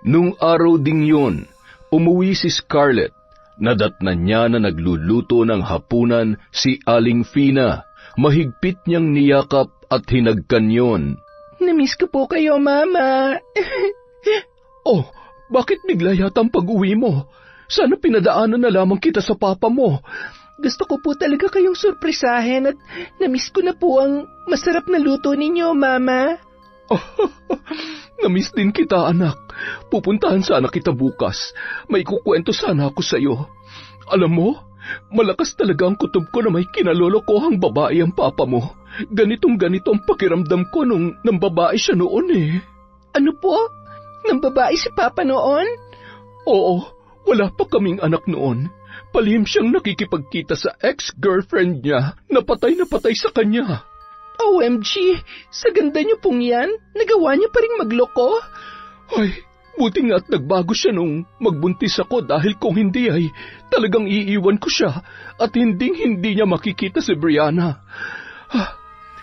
Nung araw ding yun, umuwi si Scarlett. Nadatnan niya na nagluluto ng hapunan si Aling Fina. Mahigpit niyang niyakap at hinagkan yon. Namiss ko po kayo, Mama. Oh, bakit bigla yata ang pag-uwi mo? Sana pinadaanan na lamang kita sa papa mo. Gusto ko po talaga kayong surprisahin at namiss ko na po ang masarap na luto ninyo, Mama. Namiss din kita, anak. Pupuntahan sana kita bukas. May kukwento sana ako sa'yo. Alam mo, malakas talaga ang kutob ko na may kinalolokohang babae ang papa mo. Ganitong-ganito ang pakiramdam ko nung nang babae siya noon eh. Ano po? Nang babae si Papa noon? Oo, wala pa kaming anak noon. Palihim siyang nakikipagkita sa ex-girlfriend niya na patay sa kanya. OMG, sa ganda niyo pong yan, nagawa niya pa rin magloko? Ay, buti nga at nagbago siya nung magbuntis ako dahil kung hindi ay talagang iiwan ko siya at hindi niya makikita si Brianna.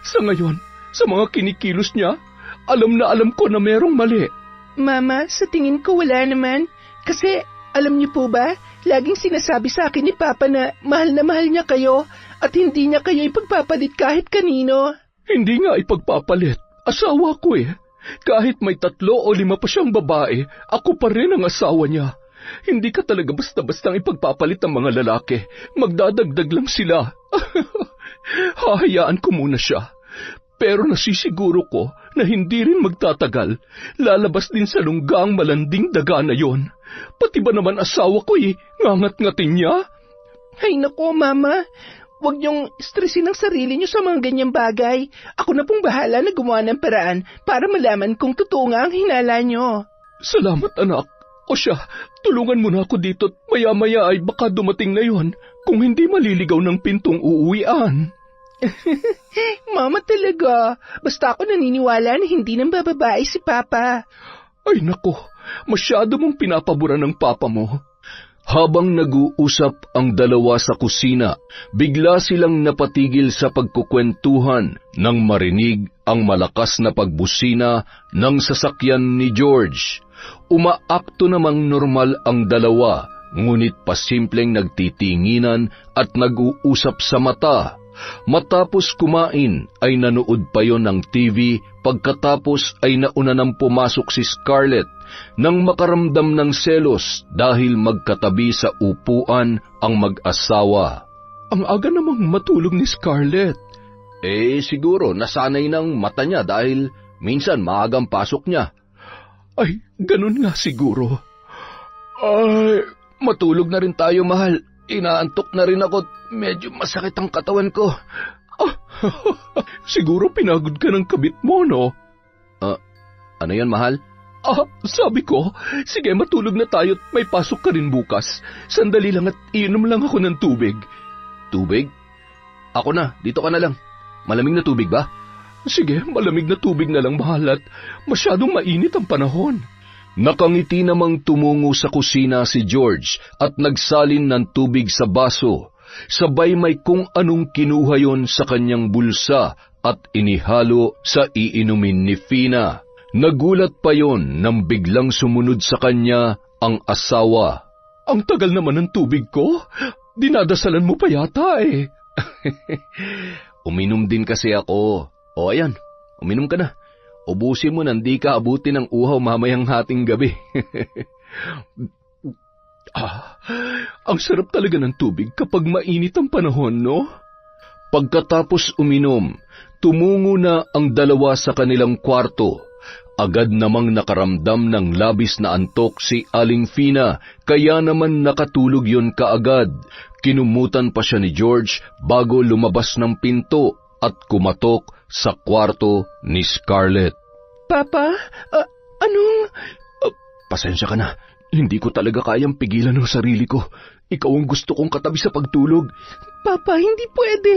Sa ngayon, sa mga kinikilos niya, alam na alam ko na merong mali. Mama, sa tingin ko wala naman. Kasi, alam niyo po ba, laging sinasabi sa akin ni Papa na mahal niya kayo at hindi niya kayo ipagpapalit kahit kanino. Hindi nga ipagpapalit. Asawa ko eh. Kahit may 3 o 5 pa siyang babae, ako pa rin ang asawa niya. Hindi ka talaga basta-bastang ipagpapalit ng mga lalaki. Magdadagdag lang sila. Hahayaan ko muna siya. Pero nasisiguro ko na hindi rin magtatagal. Lalabas din sa lungga ang malanding daga na yon. Pati ba naman asawa ko ngangat-ngatin niya? Ay nako, Mama. Huwag niyong stressin ang sarili niyo sa mga ganyang bagay. Ako na pong bahala na gumawa ng paraan para malaman kung totoo nga ang hinala niyo. Salamat, anak. O siya, tulungan mo na ako dito at maya-maya ay baka dumating na yon kung hindi maliligaw ng pintong uuwian. Mama talaga. Basta ako naniniwala na hindi nang bababae si Papa. Ay nako, masyado mong pinapabura ng papa mo. Habang nag-uusap ang dalawa sa kusina, bigla silang napatigil sa pagkukwentuhan nang marinig ang malakas na pagbusina ng sasakyan ni George. Umaakto namang normal ang dalawa, ngunit pasimpleng nagtitinginan at nag-uusap sa mata. Matapos kumain ay nanood pa yon ng TV, pagkatapos ay nauna nang pumasok si Scarlett nang makaramdam ng selos dahil magkatabi sa upuan ang mag-asawa. Ang aga namang matulog ni Scarlett. Siguro nasanay ng mata niya dahil minsan maagang pasok niya. Ay, ganun nga siguro. Ay, matulog na rin tayo, mahal. Inaantok na rin ako. Medyo masakit ang katawan ko. Siguro pinagod ka ng kabit mo, no? Ano yan, mahal? Sabi ko, sige matulog na tayo at may pasok ka rin bukas. Sandali lang at iinom lang ako ng tubig. Tubig? Ako na, dito ka na lang. Malamig na tubig ba? Sige, malamig na tubig na lang, mahal, at masyadong mainit ang panahon. Nakangiti namang tumungo sa kusina si George at nagsalin ng tubig sa baso. Sabay may kung anong kinuha yon sa kanyang bulsa at inihalo sa iinumin ni Fina. Nagulat pa yon nang biglang sumunod sa kanya ang asawa. Ang tagal naman ng tubig ko. Dinadasalan mo pa yata eh. Uminom din kasi ako. O ayan, uminom ka na. Ubusin mo nang di ka abutin ng uhaw mamayang hating gabi. Ang sarap talaga ng tubig kapag mainit ang panahon, no? Pagkatapos uminom, tumungo na ang dalawa sa kanilang kwarto. Agad namang nakaramdam ng labis na antok si Aling Fina, kaya naman nakatulog yon kaagad. Kinumutan pa siya ni George bago lumabas ng pinto at kumatok sa kwarto ni Scarlett. Papa, anong... Pasensya ka na. Hindi ko talaga kayang pigilan ang sarili ko. Ikaw ang gusto kong katabi sa pagtulog. Papa, hindi pwede.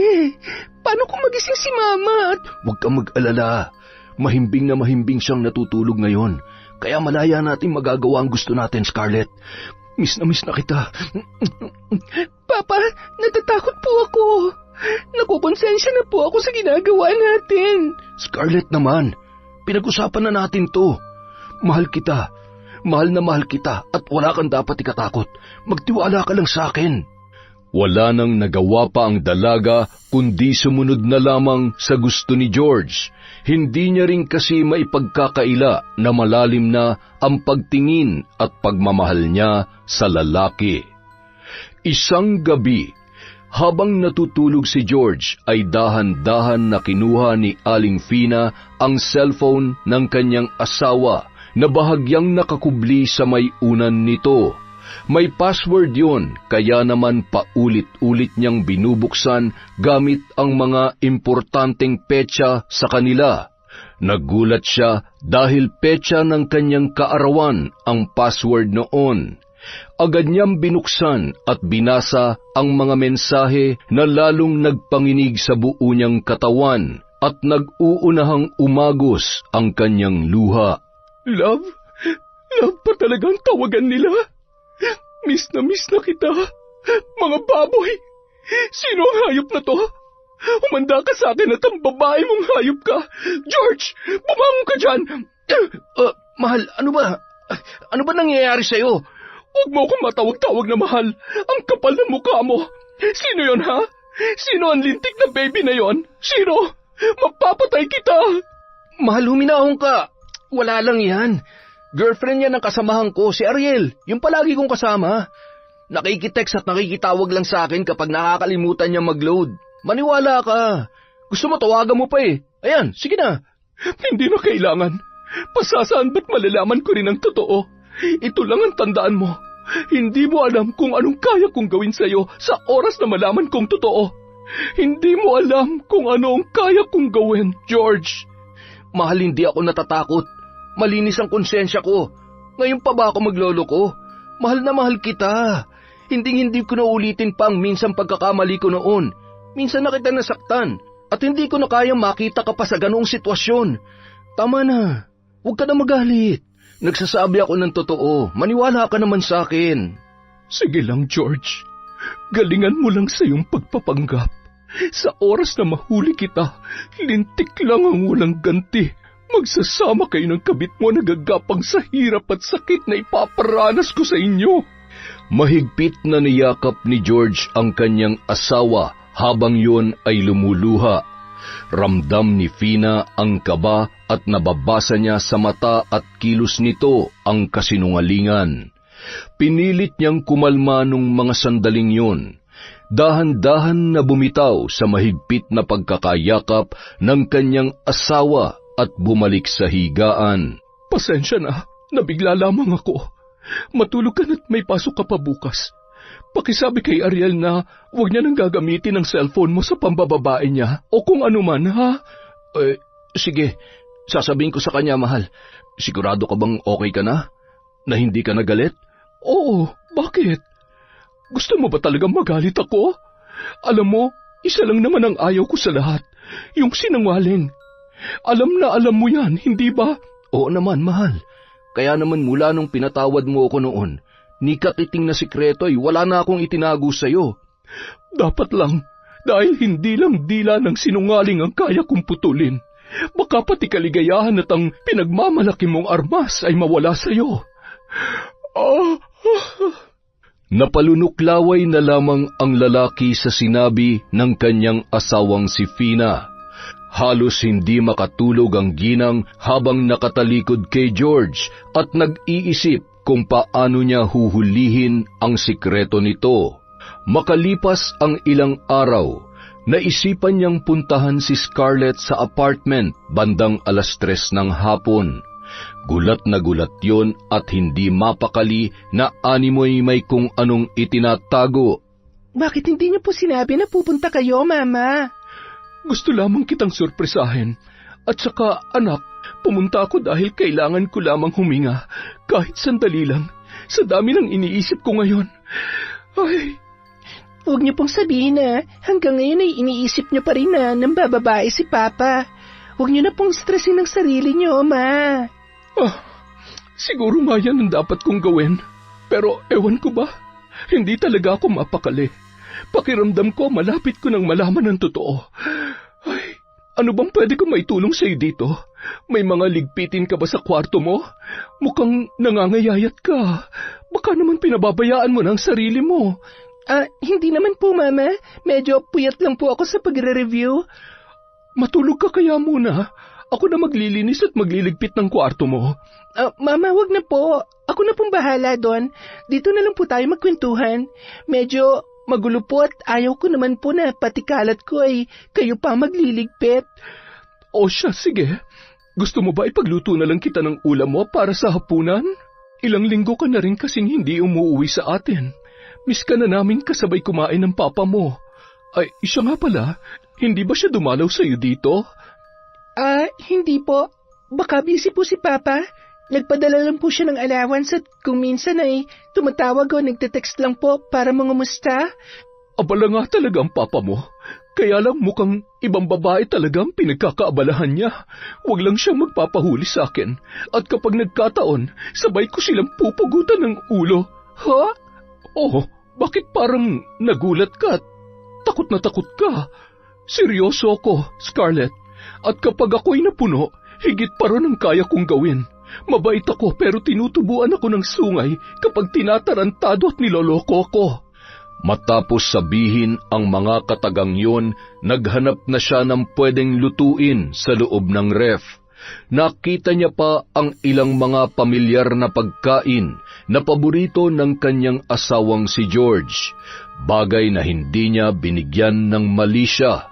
Paano kung magising si Mama? Huwag kang mag-alala. Mahimbing na mahimbing siyang natutulog ngayon. Kaya malaya natin magagawa ang gusto natin, Scarlett. Miss na kita. Papa, natatakot po ako. Nakukonsensya na po ako sa ginagawa natin. Scarlett naman, pinag-usapan na natin to. Mahal kita. Mahal na mahal kita at wala kang dapat ikatakot. Magtiwala ka lang sa akin. Wala nang nagawa pa ang dalaga kundi sumunod na lamang sa gusto ni George. Hindi niya rin kasi maipagkakaila na malalim na ang pagtingin at pagmamahal niya sa lalaki. Isang gabi, habang natutulog si George ay dahan-dahan na kinuha ni Aling Fina ang cellphone ng kanyang asawa na bahagyang nakakubli sa may unan nito. May password yon, kaya naman paulit-ulit niyang binubuksan gamit ang mga importanteng petsa sa kanila. Nagulat siya dahil petsa ng kanyang kaarawan ang password noon. Agad niyang binuksan at binasa ang mga mensahe na lalong nagpanginig sa buo niyang katawan at nag-uunahang umagos ang kanyang luha. Love? Love pa talagang tawagan nila? Miss na kita. Mga baboy! Sino ang hayop na to? Humanda ka sa akin at ang babae mong hayop ka. George, bumangon ka dyan! Mahal, ano ba? Ano ba nangyayari sa'yo? Huwag mo akong matawag-tawag na mahal. Ang kapal ng mukha mo. Sino yon, ha? Sino ang lintik na baby na yon? Sino? Mapapatay kita! Mahal, huminahon ka. Wala lang yan. Girlfriend niya ng kasamahan ko, si Ariel, yung palagi kong kasama. Nakikitext at nakikitawag lang sa akin kapag nakakalimutan niya mag-load. Maniwala ka. Gusto mo tawagan mo pa eh. Ayan, sige na. Hindi na kailangan. Pasasaan ba't malalaman ko rin ang totoo? Ito lang ang tandaan mo. Hindi mo alam kung anong kaya kong gawin sa'yo sa oras na malaman kong totoo. Hindi mo alam kung ano ang kaya kong gawin, George. Mahal, hindi ako natatakot. Malinis ang konsensya ko. Ngayon pa ba ako magloloko? Mahal na mahal kita. Hindi ko na ulitin pa ang minsang pagkakamali ko noon. Minsan na kita nasaktan at hindi ko na kayang makita ka pa sa ganoong sitwasyon. Tama na. Huwag ka na magalit. Nagsasabi ako ng totoo. Maniwala ka naman sa akin. Sige lang, George. Galingan mo lang sa iyong pagpapanggap. Sa oras na mahuli kita, lintik lang ang walang ganti. Magsasama kayo ng kabit mo na gagapang sa hirap at sakit na ipaparanas ko sa inyo. Mahigpit na niyakap ni George ang kanyang asawa habang yun ay lumuluha. Ramdam ni Fina ang kaba at nababasa niya sa mata at kilos nito ang kasinungalingan. Pinilit niyang kumalma nung mga sandaling yun. Dahan-dahan na bumitaw sa mahigpit na pagkakayakap ng kanyang asawa at bumalik sa higaan. Pasensya na, nabigla lamang ako. Matulog ka na't may pasok ka pa bukas. Pakisabi kay Ariel na huwag niya nang gagamitin ang cellphone mo sa pambababae niya o kung ano man, ha? Sige, sasabihin ko sa kanya, mahal. Sigurado ka bang okay ka na? Na hindi ka nagalit? Oo, bakit? Gusto mo ba talagang magalit ako? Alam mo, isa lang naman ang ayaw ko sa lahat, yung sinungaling. Alam na alam mo yan, hindi ba? Oo naman, mahal. Kaya naman mula nung pinatawad mo ako noon, ni katiting na sikreto ay wala na akong itinago sa'yo. Dapat lang, dahil hindi lang dila ng sinungaling ang kaya kong putulin. Baka pati kaligayahan at ang pinagmamalaki mong armas ay mawala sa'yo. Napalunuklaway na lamang ang lalaki sa sinabi ng kanyang asawang si Fina. Halos hindi makatulog ang ginang habang nakatalikod kay George at nag-iisip kung paano niya huhulihin ang sikreto nito. Makalipas ang ilang araw, naisipan niyang puntahan si Scarlett sa apartment bandang 3:00 ng hapon. Gulat na gulat yon at hindi mapakali na animoy may kung anong itinatago. Bakit hindi niyo po sinabi na pupunta kayo, Mama? Gusto lamang kitang sorpresahin. At saka, anak, pumunta ako dahil kailangan ko lamang huminga. Kahit sandali lang. Sa dami ng iniisip ko ngayon. Ay... Huwag niyo pong sabihin na hanggang ngayon ay iniisip niyo pa rin na nambababae si Papa. Huwag niyo na pong stressin ang sarili niyo, Ma. Siguro nga yan ang dapat kong gawin. Pero ewan ko ba? Hindi talaga ako mapakali. Pakiramdam ko malapit ko nang malaman ang totoo. Ay, ano bang pwede kong maitulong sa'yo dito? May mga ligpitin ka ba sa kwarto mo? Mukhang nangangayayat ka. Baka naman pinababayaan mo ng sarili mo. Hindi naman po, Mama. Medyo puyat lang po ako sa pagre-review. Matulog ka kaya muna. Ako na maglilinis at magliligpit ng kwarto mo. Mama, wag na po. Ako na pong bahala doon. Dito na lang po tayo magkwentuhan. Medyo magulo po at ayaw ko naman po na pati kalat ko ay kayo pa magliligpit. O siya, sige. Gusto mo ba ipagluto na lang kita ng ulam mo para sa hapunan? Ilang linggo ka na rin kasing hindi umuwi sa atin. Miss ka na namin kasabay kumain ng papa mo. Ay, siya nga pala, hindi ba siya dumalaw sa'yo dito? Hindi po. Baka busy po si Papa. Nagpadala lang po siya ng allowance at kung minsan ay tumatawag o nagte-text lang po para mangumusta. Abala nga talaga ang papa mo. Kaya lang mukhang ibang babae talaga ang pinagkakaabalahan niya. Huwag lang siyang magpapahuli sa akin. At kapag nagkataon, sabay ko silang pupugutan ng ulo. Ha? Oh, bakit parang nagulat ka at takot na takot ka? Seryoso ako, Scarlett. At kapag ako'y napuno, higit pa ron ang kaya kong gawin. Mabait ako pero tinutubuan ako ng sungay kapag tinatarantado at niloloko ako. Matapos sabihin ang mga katagang yun, naghanap na siya ng pwedeng lutuin sa loob ng ref. Nakita niya pa ang ilang mga pamilyar na pagkain na paborito ng kanyang asawang si George, bagay na hindi niya binigyan ng mali siya.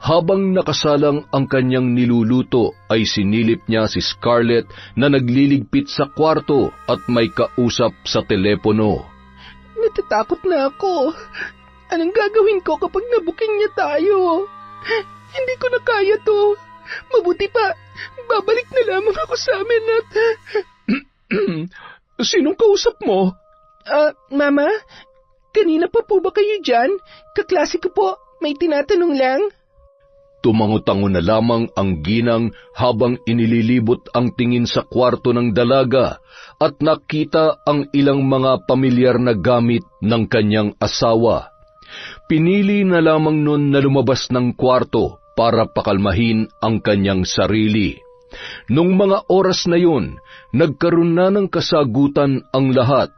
Habang nakasalang ang kanyang niluluto ay sinilip niya si Scarlett na nagliligpit sa kwarto at may kausap sa telepono. Natatakot na ako. Anong gagawin ko kapag nabuking niya tayo? Hindi ko na kaya to. Mabuti pa, babalik na lamang ako sa amin at... Sinong kausap mo? Mama, kanina pa po ba kayo dyan? Kaklase ko po, may tinatanong lang. Tumango-tango na lamang ang ginang habang inililibot ang tingin sa kwarto ng dalaga at nakita ang ilang mga pamilyar na gamit ng kanyang asawa. Pinili na lamang nun na lumabas ng kwarto para pakalmahin ang kanyang sarili. Nung mga oras na yun, nagkaroon na ng kasagutan ang lahat.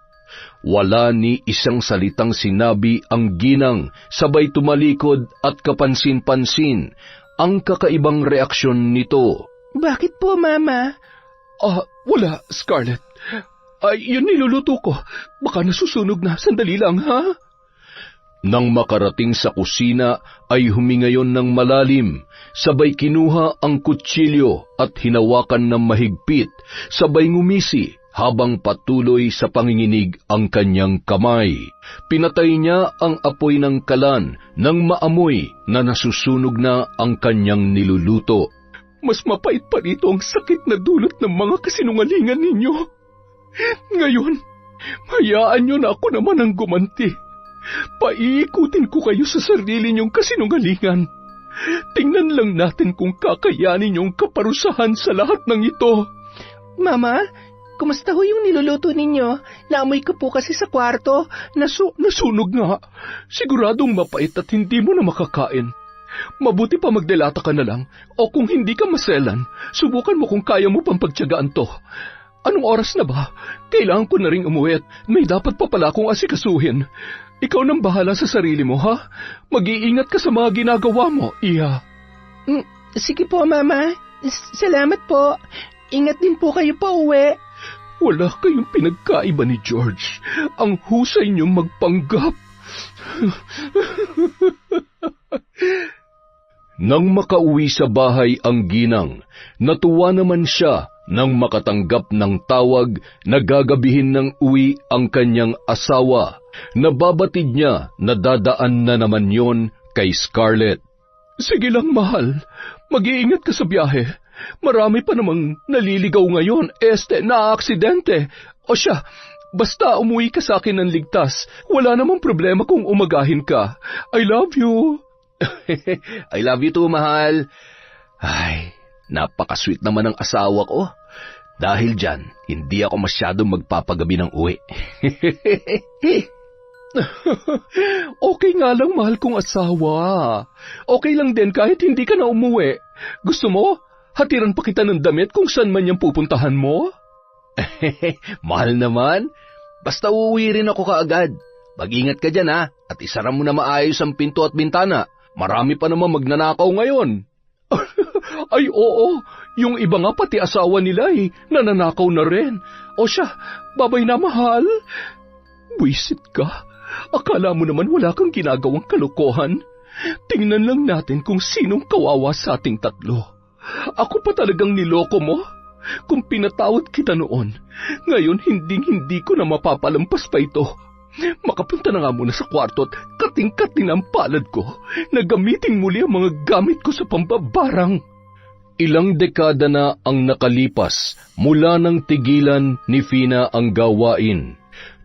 Wala ni isang salitang sinabi ang ginang, sabay tumalikod at kapansin-pansin ang kakaibang reaksyon nito. Bakit po, Mama? Wala, Scarlett. Yun niluluto ko. Baka nasusunog na. Sandali lang, ha? Nang makarating sa kusina ay humingayon ng malalim, sabay kinuha ang kutsilyo at hinawakan ng mahigpit, sabay ngumisi habang patuloy sa panginginig ang kanyang kamay. Pinatay niya ang apoy ng kalan nang maamoy na nasusunog na ang kanyang niluluto. Mas mapait pa rito ang sakit na dulot ng mga kasinungalingan ninyo. Ngayon, hayaan niyo na ako naman ang gumanti. Paiikutin ko kayo sa sarili niyong kasinungalingan. Tingnan lang natin kung kakayanin niyong kaparusahan sa lahat ng ito. Mama, kumusta ho yung niluluto ninyo? Naamoy ko po kasi sa kwarto. Nasunog nga. Siguradong mapait at hindi mo na makakain. Mabuti pa magdelata ka na lang, o kung hindi ka maselan, subukan mo kung kaya mo pang pagtiyagaan to. Anong oras na ba? Kailangan ko na ring umuwi at may dapat pa pala akong asikasuhin. Ikaw nang bahala sa sarili mo, ha? Mag-iingat ka sa mga ginagawa mo, Iha. Sige po, Mama. Salamat po. Ingat din po kayo pa uwi. Wala kayong pinagkaiba ni George. Ang husay niyong magpanggap. Nang makauwi sa bahay ang ginang, natuwa naman siya nang makatanggap ng tawag na gagabihin ng uwi ang kanyang asawa. Nababatid niya na dadaan na naman yon kay Scarlett. Sige lang, mahal. Mag-iingat ka sa biyahe. Marami pa namang naliligaw ngayon, na-aksidente. O siya, basta umuwi ka sa akin ng ligtas. Wala namang problema kung umagahin ka. I love you. I love you too, mahal. Ay, napaka-sweet naman ng asawa ko. Dahil dyan, hindi ako masyadong magpapagabi ng uwi. Okay nga lang, mahal kong asawa. Okay lang din kahit hindi ka na umuwi. Gusto mo, hatiran pa kita ng damit kung saan man yung pupuntahan mo? Mahal naman. Basta uuwi rin ako kaagad. Mag-ingat ka dyan, ha, at isara mo na maayos ang pinto at bintana. Marami pa naman magnanakaw ngayon. Ay oo, yung iba nga pati asawa nila nananakaw na rin. O siya, babay na, mahal. Buisit ka. Akala mo naman wala kang ginagawang kalokohan. Tingnan lang natin kung sinong kawawa sa ating tatlo. Ako pa talagang niloko mo? Kung pinatawad kita noon, ngayon hindi ko na mapapalampas pa ito. Makapunta na nga muna sa kwarto at kating-kating ang palad ko na gamitin muli ang mga gamit ko sa pambabarang. Ilang dekada na ang nakalipas mula nang tigilan ni Fina ang gawain.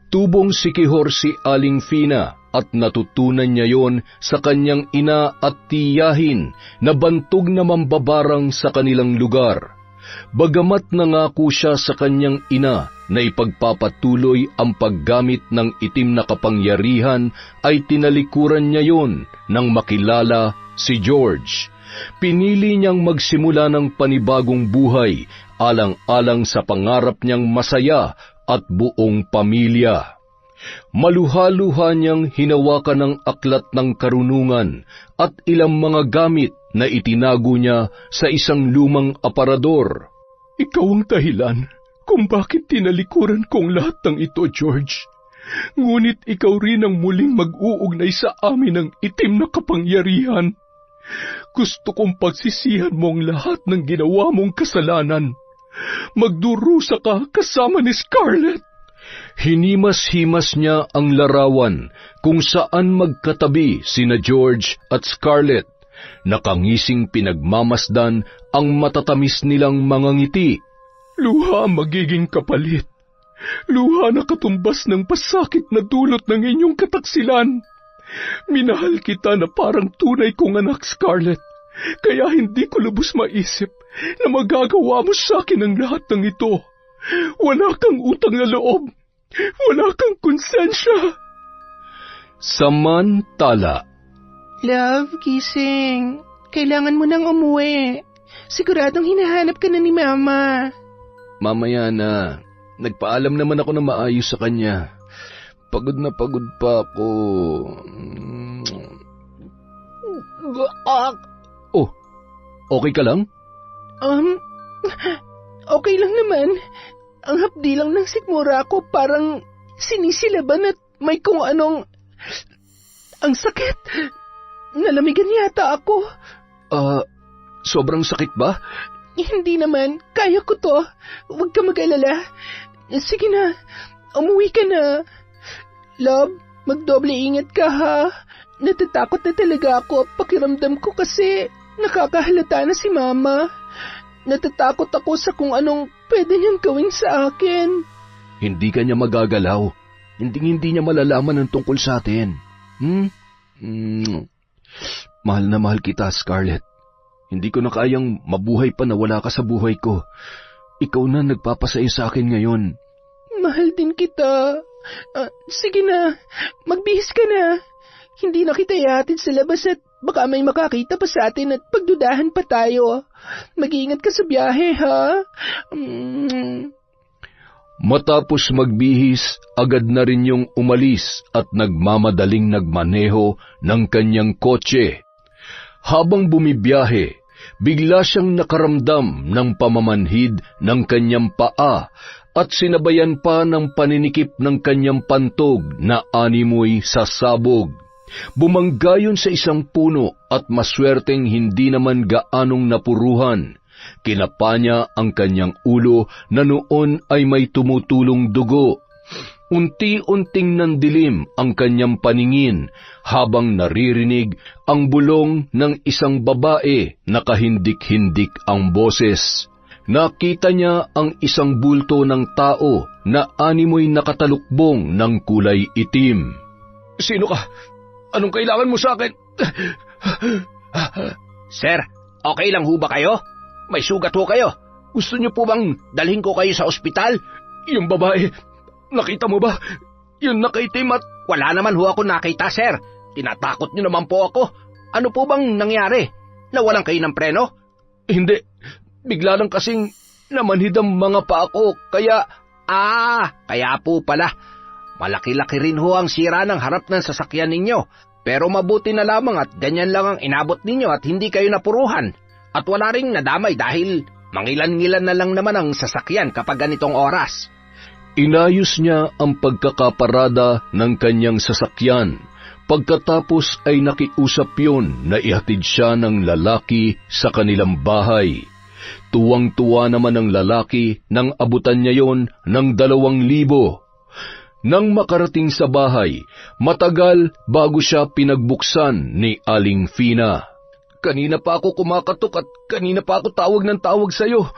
Tubong sikihor si Aling Fina at natutunan niya yon sa kanyang ina at tiyahin na bantog na mambabarang sa kanilang lugar. Bagamat nangako siya sa kanyang ina na ipagpapatuloy ang paggamit ng itim na kapangyarihan, ay tinalikuran niya yon nang makilala si George. Pinili niyang magsimula ng panibagong buhay alang-alang sa pangarap niyang masaya at buong pamilya. Maluha-luha niyang hinawakan ang aklat ng karunungan at ilang mga gamit na itinago niya sa isang lumang aparador. Ikaw ang dahilan kung bakit tinalikuran kong lahat ng ito, George. Ngunit ikaw rin ang muling mag-uugnay sa amin ng itim na kapangyarihan. Gusto kong pagsisihan mo ang lahat ng ginawa mong kasalanan. Magdurusa ka kasama ni Scarlett. Hinimas-himas niya ang larawan kung saan magkatabi sina George at Scarlett. Nakangising pinagmamasdan ang matatamis nilang mga ngiti. Luha ang magiging kapalit. Luha na katumbas ng pasakit na dulot ng inyong kataksilan. Minahal kita na parang tunay kong anak, Scarlett. Kaya hindi ko lubos maisip na magagawa mo sa akin ang lahat ng ito. Wala kang utang na loob. Wala kang konsensya. Samantala, Love, gising. Kailangan mo nang umuwi. Siguradong hinahanap ka na ni Mama. mamaya na. Nagpaalam naman ako na maayos sa kanya. Pagod na pagod pa ako. Oh, okay ka lang? Okay lang naman. Ang hapdi lang ng sikmura ko parang sinisilaban at may kung anong... Ang sakit. Nalamigan yata ako. Sobrang sakit ba? Hindi naman. Kaya ko to. Huwag ka mag-alala. Sige na. Umuwi ka na. Love, magdoble ingat ka ha. Natatakot na talaga ako. Pakiramdam ko kasi nakakahalata na si Mama. Natatakot ako sa kung anong pwede niyang gawin sa akin. Hindi ka niya magagalaw. Hindi niya malalaman ang tungkol sa atin. Mahal na mahal kita, Scarlett. Hindi ko na kayang mabuhay pa na wala ka sa buhay ko. Ikaw na nagpapasaya sa akin ngayon. Mahal din kita. Sige na, magbihis ka na. Hindi na kita ihatid sa labas at baka may makakita pa sa atin at pagdudahan pa tayo. Mag-iingat ka sa biyahe, ha? Matapos magbihis, agad na rin yung umalis at nagmamadaling nagmaneho ng kanyang kotse. Habang bumibiyahe, bigla siyang nakaramdam ng pamamanhid ng kanyang paa at sinabayan pa ng paninikip ng kanyang pantog na animoy sa sabog. Bumanggayon sa isang puno at maswerteng hindi naman gaanong napuruhan. Kinapa niya ang kanyang ulo na noon ay may tumutulong dugo. Unti-unting nandilim ang kanyang paningin habang naririnig ang bulong ng isang babae na kahindik-hindik ang boses. Nakita niya ang isang bulto ng tao na animoy nakatalukbong ng kulay itim. Sino ka? Anong kailangan mo sa akin? Sir, okay lang ho ba kayo? May sugat ho kayo. Gusto niyo po bang dalhin ko kayo sa ospital? Yung babae, nakita mo ba? Yung nakaitim at... Wala naman ho ako nakita, sir. Tinatakot niyo naman po ako. Ano po bang nangyari? Nawalan kayo ng preno? Hindi. Bigla lang kasing namanhid ang mga paa ko, kaya... Kaya po pala. Malaki-laki rin ho ang sira ng harap ng sasakyan ninyo. Pero mabuti na lamang at ganyan lang ang inabot ninyo at hindi kayo napuruhan. At wala ring nadamay dahil mangilan-ngilan na lang naman ang sasakyan kapag ganitong oras. Inayos niya ang pagkakaparada ng kanyang sasakyan. Pagkatapos ay nakiusap yun na ihatid siya ng lalaki sa kanilang bahay. Tuwang-tuwa naman ang lalaki nang abutan niya yon ng 2,000. Nang makarating sa bahay, matagal bago siya pinagbuksan ni Aling Fina. Kanina pa ako kumakatok at kanina pa ako tawag ng tawag sa'yo.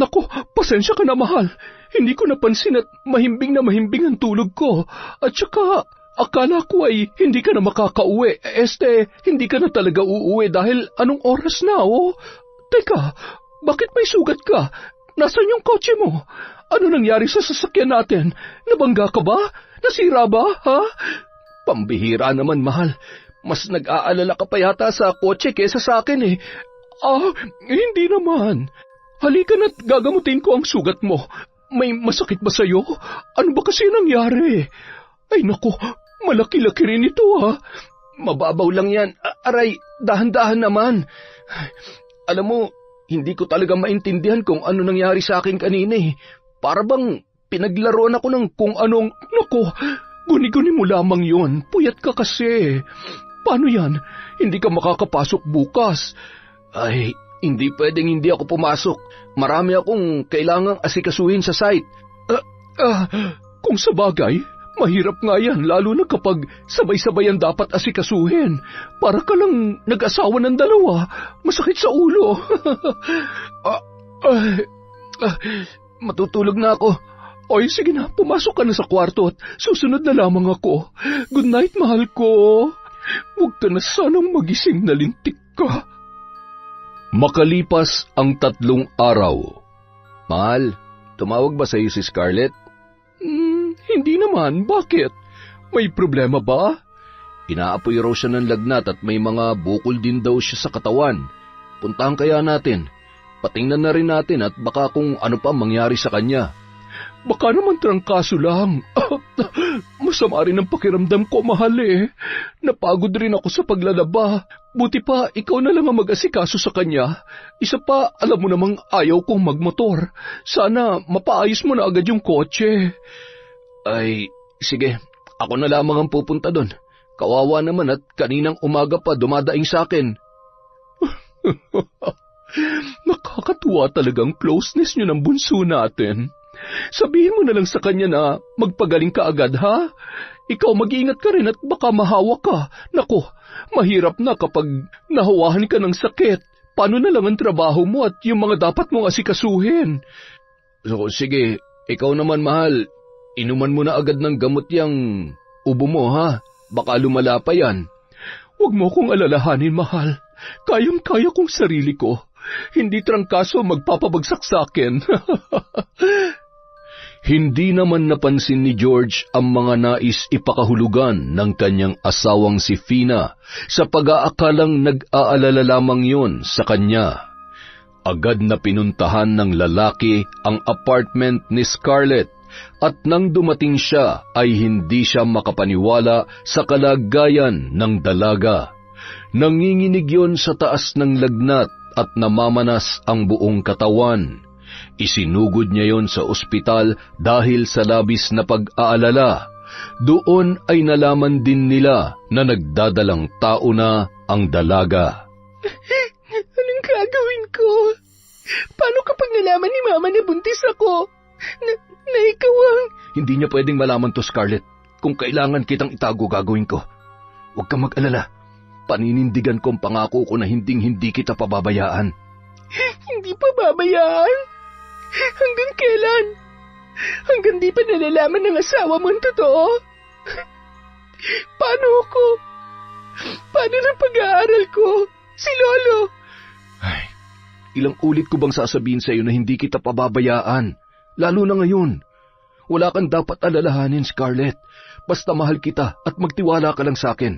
Naku, pasensya ka na mahal. Hindi ko napansin at mahimbing ang tulog ko. At saka, akala ko ay hindi ka na makakauwi. Hindi ka na talaga uuwi dahil anong oras na, oh? Teka, bakit may sugat ka? Nasaan yung kotse mo? Ano nangyari sa sasakyan natin? Nabangga ka ba? Nasira ba, ha? Pambihira naman, mahal. Mas nag-aalala ka pa yata sa kotse kesa sa akin eh. Hindi naman. Halika na't gagamutin ko ang sugat mo. May masakit ba sa'yo? Ano ba kasi nangyari? Ay naku, malaki-laki rin ito ha. mababaw lang yan. Aray, dahan-dahan naman. Alam mo, hindi ko talaga maintindihan kung ano nangyari sa akin kanina eh. Para bang pinaglaruan ako ng kung anong... Naku, guni-guni mo lamang yon. Puyat ka kasi. Paano yan? Hindi ka makakapasok bukas. Ay, hindi pwedeng hindi ako pumasok. Marami akong kailangang asikasuhin sa site. Kung sa bagay, mahirap nga yan, lalo na kapag sabay-sabayan dapat asikasuhin. Para ka lang nag-asawa ng dalawa. Masakit sa ulo. Matutulog na ako. Oy, sige na, pumasok ka na sa kwarto at susunod na lamang ako. Good night, mahal ko. Huwag ka na sanang magising na lintik ka. Makalipas ang 3 araw. Mahal, tumawag ba sa iyo si Scarlett? Hindi naman. Bakit? May problema ba? Inaapoy raw siya ng lagnat at may mga bukol din daw siya sa katawan. Puntahan kaya natin. Patingnan na rin natin at baka kung ano pa mangyari sa kanya. Baka naman trangkaso lang. Masama rin ang pakiramdam ko, mahal eh. Napagod rin ako sa paglalaba. Buti pa, ikaw na lang ang mag-asikaso sa kanya. Isa pa, alam mo namang ayaw kong magmotor. Sana mapaayos mo na agad yung kotse. Ay, sige. Ako na lamang ang pupunta doon. Kawawa naman at kaninang umaga pa dumadaing sa akin. Nakakatuwa talagang closeness niyo ng bunso natin. Sabihin mo na lang sa kanya na magpagaling ka agad, ha? Ikaw mag-iingat ka rin at baka mahawa ka. Naku, mahirap na kapag nahawahan ka ng sakit. Paano na lang ang trabaho mo at yung mga dapat mong asikasuhin? So, sige, ikaw naman mahal, inuman mo na agad ng gamot yang ubo mo, ha? Baka lumala pa yan. Huwag mo kong alalahanin, mahal. Kayang-kaya kong sarili ko. Hindi trangkaso magpapabagsak sa akin. Hindi naman napansin ni George ang mga nais ipakahulugan ng kanyang asawang si Fina sa pag-aakalang nag-aalala lamang yon sa kanya. Agad na pinuntahan ng lalaki ang apartment ni Scarlett at nang dumating siya ay hindi siya makapaniwala sa kalagayan ng dalaga. Nanginginig yon sa taas ng lagnat at namamanas ang buong katawan. Isinugod niya yon sa ospital dahil sa labis na pag-aalala. Doon ay nalaman din nila na nagdadalang tao na ang dalaga. Anong gagawin ko? Paano kapag nalaman ni Mama na buntis ako? Na ikaw ang... Hindi niya pwedeng malaman to, Scarlett. Kung kailangan kitang itago, gagawin ko. Huwag kang mag-alala. Paninindigan ko ang pangako ko na hinding-hindi kita pababayaan. Hindi pa babayaan? Hanggang kailan? Hanggang di pa nalalaman ng asawa mo ang totoo? Paano ako? Paano ng pag-aaral ko? Si Lolo? Ay, ilang ulit ko bang sasabihin sa iyo na hindi kita pababayaan? Lalo na ngayon. Wala kang dapat alalahanin, Scarlett. Basta mahal kita at magtiwala ka lang sa akin.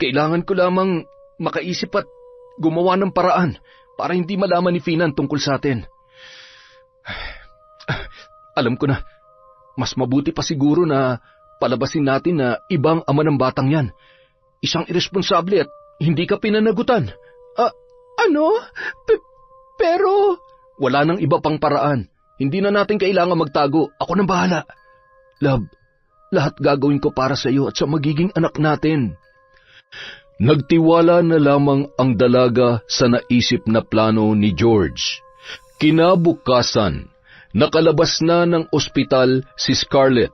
Kailangan ko lamang makaisip at gumawa ng paraan para hindi malaman ni Finan tungkol sa atin. Alam ko na, mas mabuti pa siguro na palabasin natin na ibang ama ng batang yan. Isang irresponsable at hindi ka pinanagutan. Ano? Pero... Wala nang iba pang paraan. Hindi na natin kailangan magtago. Ako nang bahala. Love, lahat gagawin ko para sa iyo at sa magiging anak natin. Nagtiwala na lamang ang dalaga sa naisip na plano ni George. Kinabukasan, nakalabas na ng ospital si Scarlett.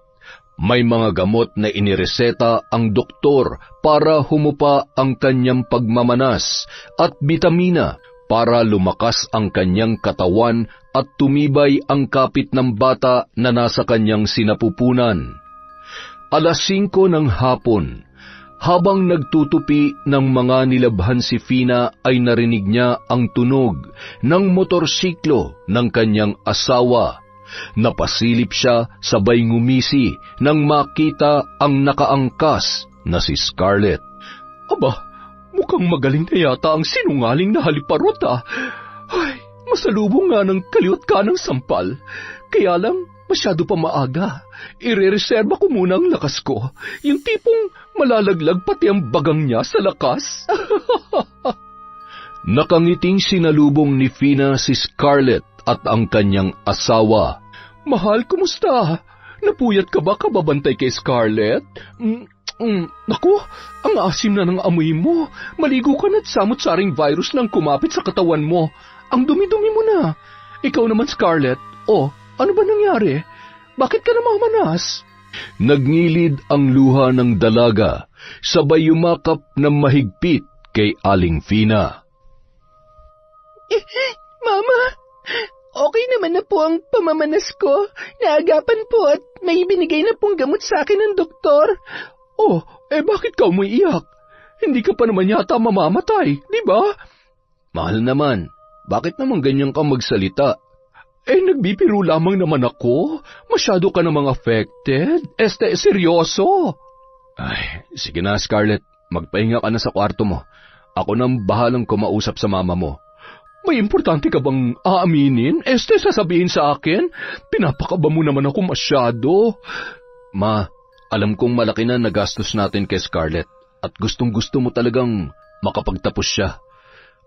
May mga gamot na inireseta ang doktor para humupa ang kanyang pagmamanas at bitamina para lumakas ang kanyang katawan at tumibay ang kapit ng bata na nasa kanyang sinapupunan. 5:00 ng hapon, habang nagtutupi ng mga nilabhan si Fina ay narinig niya ang tunog ng motorsiklo ng kanyang asawa. Napasilip siya sabay ngumisi nang makita ang nakaangkas na si Scarlett. Aba, mukhang magaling na yata ang sinungaling na haliparot ah. Ay, Masalubong nga ng kaliwat ka ng sampal. Kaya lang, masyado pa maaga. Irereserba ko muna ang lakas ko. Yung tipong malalaglag pati ang bagang niya sa lakas. Nakangiting sinalubong ni Fina si Scarlett at ang kanyang asawa. Mahal, kumusta? Napuyat ka ba kababantay kay Scarlett? Naku, ang asim na ng amoy mo. Maligo ka na't samot-saring virus nang kumapit sa katawan mo. Ang dumi-dumi mo na. Ikaw naman, Scarlett. Oh, ano ba nangyari? Bakit ka namamanas? Nagngilid ang luha ng dalaga, sabay yumakap ng mahigpit kay Aling Fina. Mama, okay naman na po ang pamamanas ko. Naagapan po at may binigay na pong gamot sa akin ng doktor. Oh, bakit ka umiiyak? Hindi ka pa naman yata mamamatay, di ba? Mahal naman, bakit naman ganyan ka magsalita? Nagbibiro lamang naman ako. Masyado ka namang affected. Seryoso. Ay, sige na Scarlett, magpahinga ka na sa kwarto mo. Ako nang bahalang kumausap sa mama mo. May importante ka bang aaminin? Sasabihin sa akin? Pinapakaba mo naman ako masyado. Ma, alam kong malaki na nagastos natin kay Scarlett at gustong-gusto mo talagang makapagtapos siya.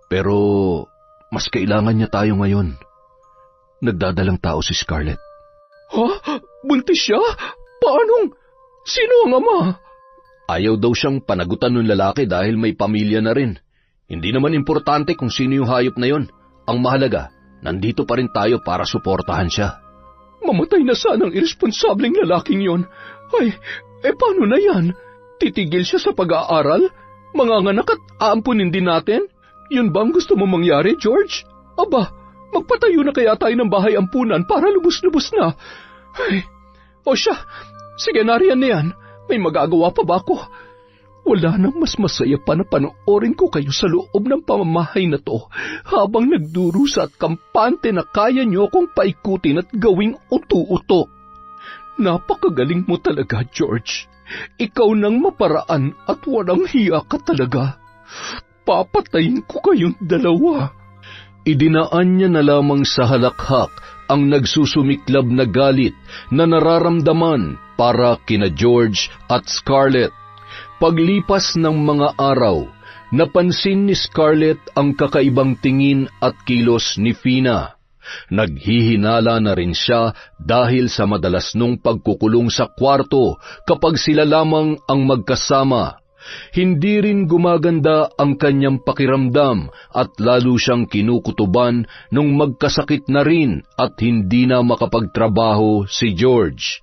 Pero mas kailangan niya tayo ngayon. Nagdadalang tao si Scarlett. Ha? Buntis siya? Paanong? Sino ang ama? Ayaw daw siyang panagutan ng lalaki dahil may pamilya na rin. Hindi naman importante kung sino yung hayop na yon. Ang mahalaga, nandito pa rin tayo para suportahan siya. Mamatay na sana ang irresponsableng lalaking yon. Ay, paano na yan? Titigil siya sa pag-aaral? Manganganak at aampunin din natin? Yun ba ang gusto mo mangyari, George? Aba, magpatayo na kaya tayo ng bahay ampunan para lubos-lubos na. Ay, o siya, sige nariyan na yan. May magagawa pa ba ako? Wala nang mas masaya pa na panoorin ko kayo sa loob ng pamamahay na to habang nagdurusa at kampante na kaya niyo akong paikutin at gawing utu-uto. Napakagaling mo talaga, George. Ikaw nang maparaan at walang hiya ka talaga. Papatayin ko kayong dalawa. Idinaan niya na lamang sa halakhak ang nagsusumiklab na galit na nararamdaman para kina George at Scarlett. Paglipas ng mga araw, napansin ni Scarlett ang kakaibang tingin at kilos ni Fina. Naghihinala na rin siya dahil sa madalas nung pagkukulong sa kwarto kapag sila lamang ang magkasama. Hindi rin gumaganda ang kanyang pakiramdam at lalo siyang kinukutuban nung magkasakit na rin at hindi na makapagtrabaho si George.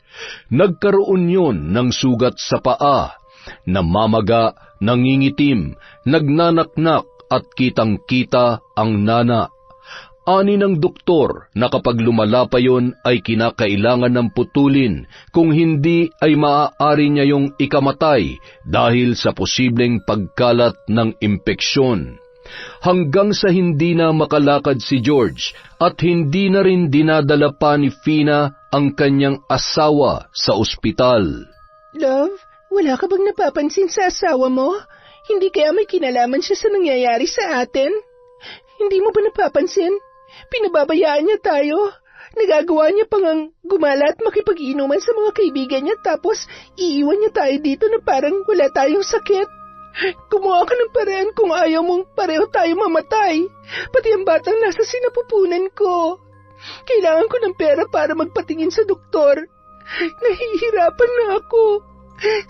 Nagkaroon yon ng sugat sa paa, namamaga, nangingitim, nagnanaknak at kitang-kita ang nana. Ani ng doktor na kapag lumala pa yon ay kinakailangan ng putulin, kung hindi ay maaari niya yung ikamatay dahil sa posibleng pagkalat ng impeksyon. Hanggang sa hindi na makalakad si George at hindi na rin dinadala pa ni Fina ang kanyang asawa sa ospital. Love, wala ka bang napapansin sa asawa mo? Hindi kaya may kinalaman siya sa nangyayari sa atin? Hindi mo ba napapansin? Pinababayaan niya tayo. Nagagawa niya pang ang gumala at makipag-inuman sa mga kaibigan niya tapos iiwan niya tayo dito na parang wala tayong sakit. Gumawa ka ng paraan kung ayaw mong pareho tayo mamatay. Pati ang batang nasa sinapupunan ko. Kailangan ko ng pera para magpatingin sa doktor. Nahihirapan na ako.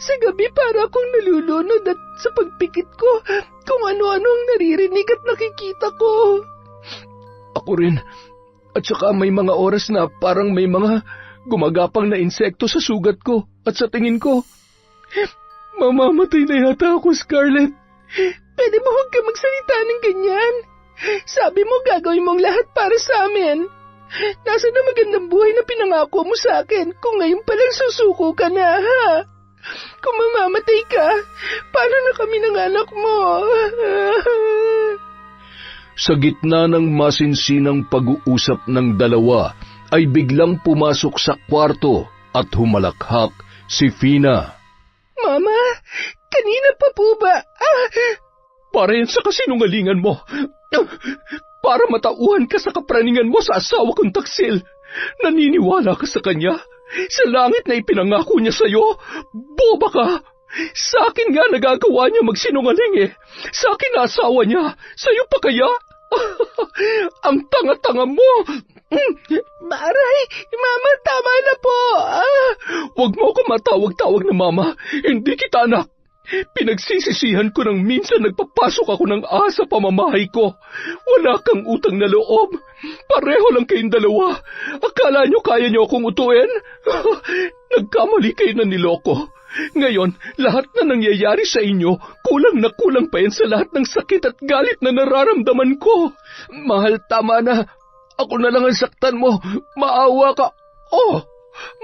Sa gabi para akong nalulunod at sa pagpikit ko kung ano-ano ang naririnig at nakikita ko. Ako rin. At saka may mga oras na parang may mga gumagapang na insekto sa sugat ko at sa tingin ko. Mamamatay na yata ako, Scarlett. Pwede mo huwag ka magsalita ng ganyan. Sabi mo gagawin mong lahat para sa amin. Nasaan na magandang buhay na pinangako mo sa akin kung ngayon palang susuko ka na, ha? Kung mamamatay ka, paano na kami ng anak mo? Sa gitna ng masinsinang pag-uusap ng dalawa, ay biglang pumasok sa kwarto at humalakhak si Fina. Mama, kanina pa po ba? Para yan sa kasinungalingan mo. para matauhan ka sa kapraningan mo sa asawa kong taksil. Naniniwala ka sa kanya? Sa langit na ipinangako niya sa'yo? Boba ka! Sa akin nga nagagawa niya magsinungaling eh. Sa akin na asawa niya. Sa'yo pa kaya? Ang tanga-tanga mo! Aray, Mama, tama na po. Huwag mo ako matawag-tawag na Mama. Hindi kita anak. Pinagsisisihan ko nang minsan nagpapasok ako ng sa pamamahay ko. Wala kang utang na loob. Pareho lang kayong dalawa. Akala nyo kaya nyo akong utuin? Nagkamali kayo na niloko. Ngayon, lahat na nangyayari sa inyo, kulang na kulang pa yan sa lahat ng sakit at galit na nararamdaman ko. Mahal, tama na. Ako na lang ang saktan mo. Maawa ka. Oh,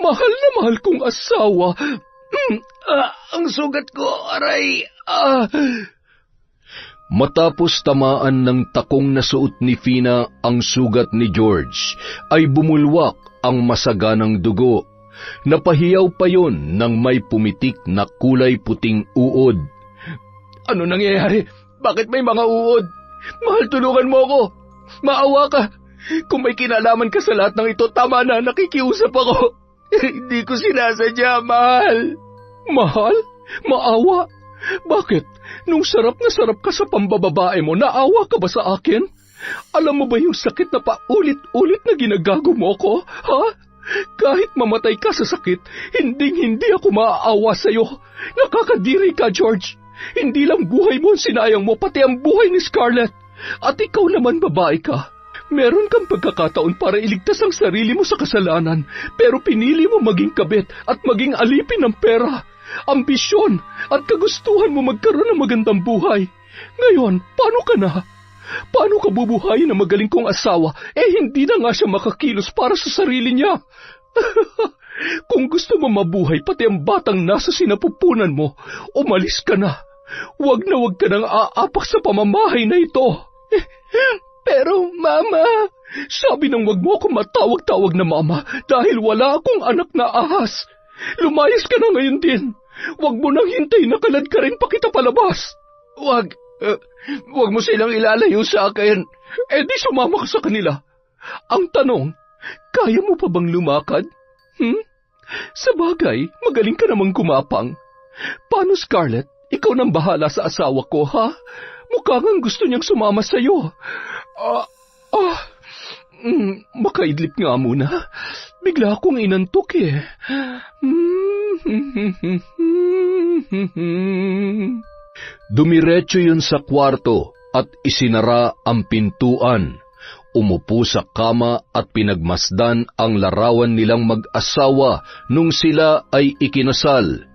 mahal na mahal kong asawa. Ang sugat ko, aray. Matapos tamaan ng takong nasuot ni Fina ang sugat ni George, ay bumulwak ang masaganang dugo. Napahiyaw pa yon nang may pumitik na kulay puting uod. Ano nangyayari? Bakit may mga uod? Mahal, tulungan mo ako. Maawa ka. Kung may kinalaman ka sa lahat ng ito, tama na, nakikiusap ako. Hindi ko sinasadya, mahal. Mahal? Maawa? Bakit? Nung sarap na sarap ka sa pambababae mo, naawa ka ba sa akin? Alam mo ba yung sakit na paulit-ulit na ginagago mo ko? Ha? Kahit mamatay ka sa sakit, hindi ako maaawa sa'yo. Nakakadiri ka, George. Hindi lang buhay mo ang sinayang mo, pati ang buhay ni Scarlett. At ikaw naman babae ka. Meron kang pagkakataon para iligtas ang sarili mo sa kasalanan, pero pinili mo maging kabit at maging alipin ng pera, ambisyon at kagustuhan mo magkaroon ng magandang buhay. Ngayon, paano ka na? Paano ka bubuhayin ng magaling kong asawa? Hindi na nga siya makakilos para sa sarili niya. Kung gusto mo mabuhay pati ang batang nasa sinapupunan mo, umalis ka na. Huwag ka nang aapak sa pamamahay na ito. Pero, Mama... Sabi nang wag mo akong matawag-tawag na Mama dahil wala akong anak na ahas. Lumayas ka na ngayon din. Huwag mo nang hintay na kalad ka rin pa kita palabas. Huwag mo silang ilalayo sa akin. Di sumama ka sa kanila. Ang tanong, kaya mo pa bang lumakad? Sa bagay, magaling ka namang gumapang. Paano, Scarlett? Ikaw nang bahala sa asawa ko, ha? Mukhang ang gusto niyang sumama sa'yo. Makaidlip nga muna. Bigla akong inantok eh. Dumiretso yun sa kwarto at isinara ang pintuan. Umupo sa kama at pinagmasdan ang larawan nilang mag-asawa nung sila ay ikinasal.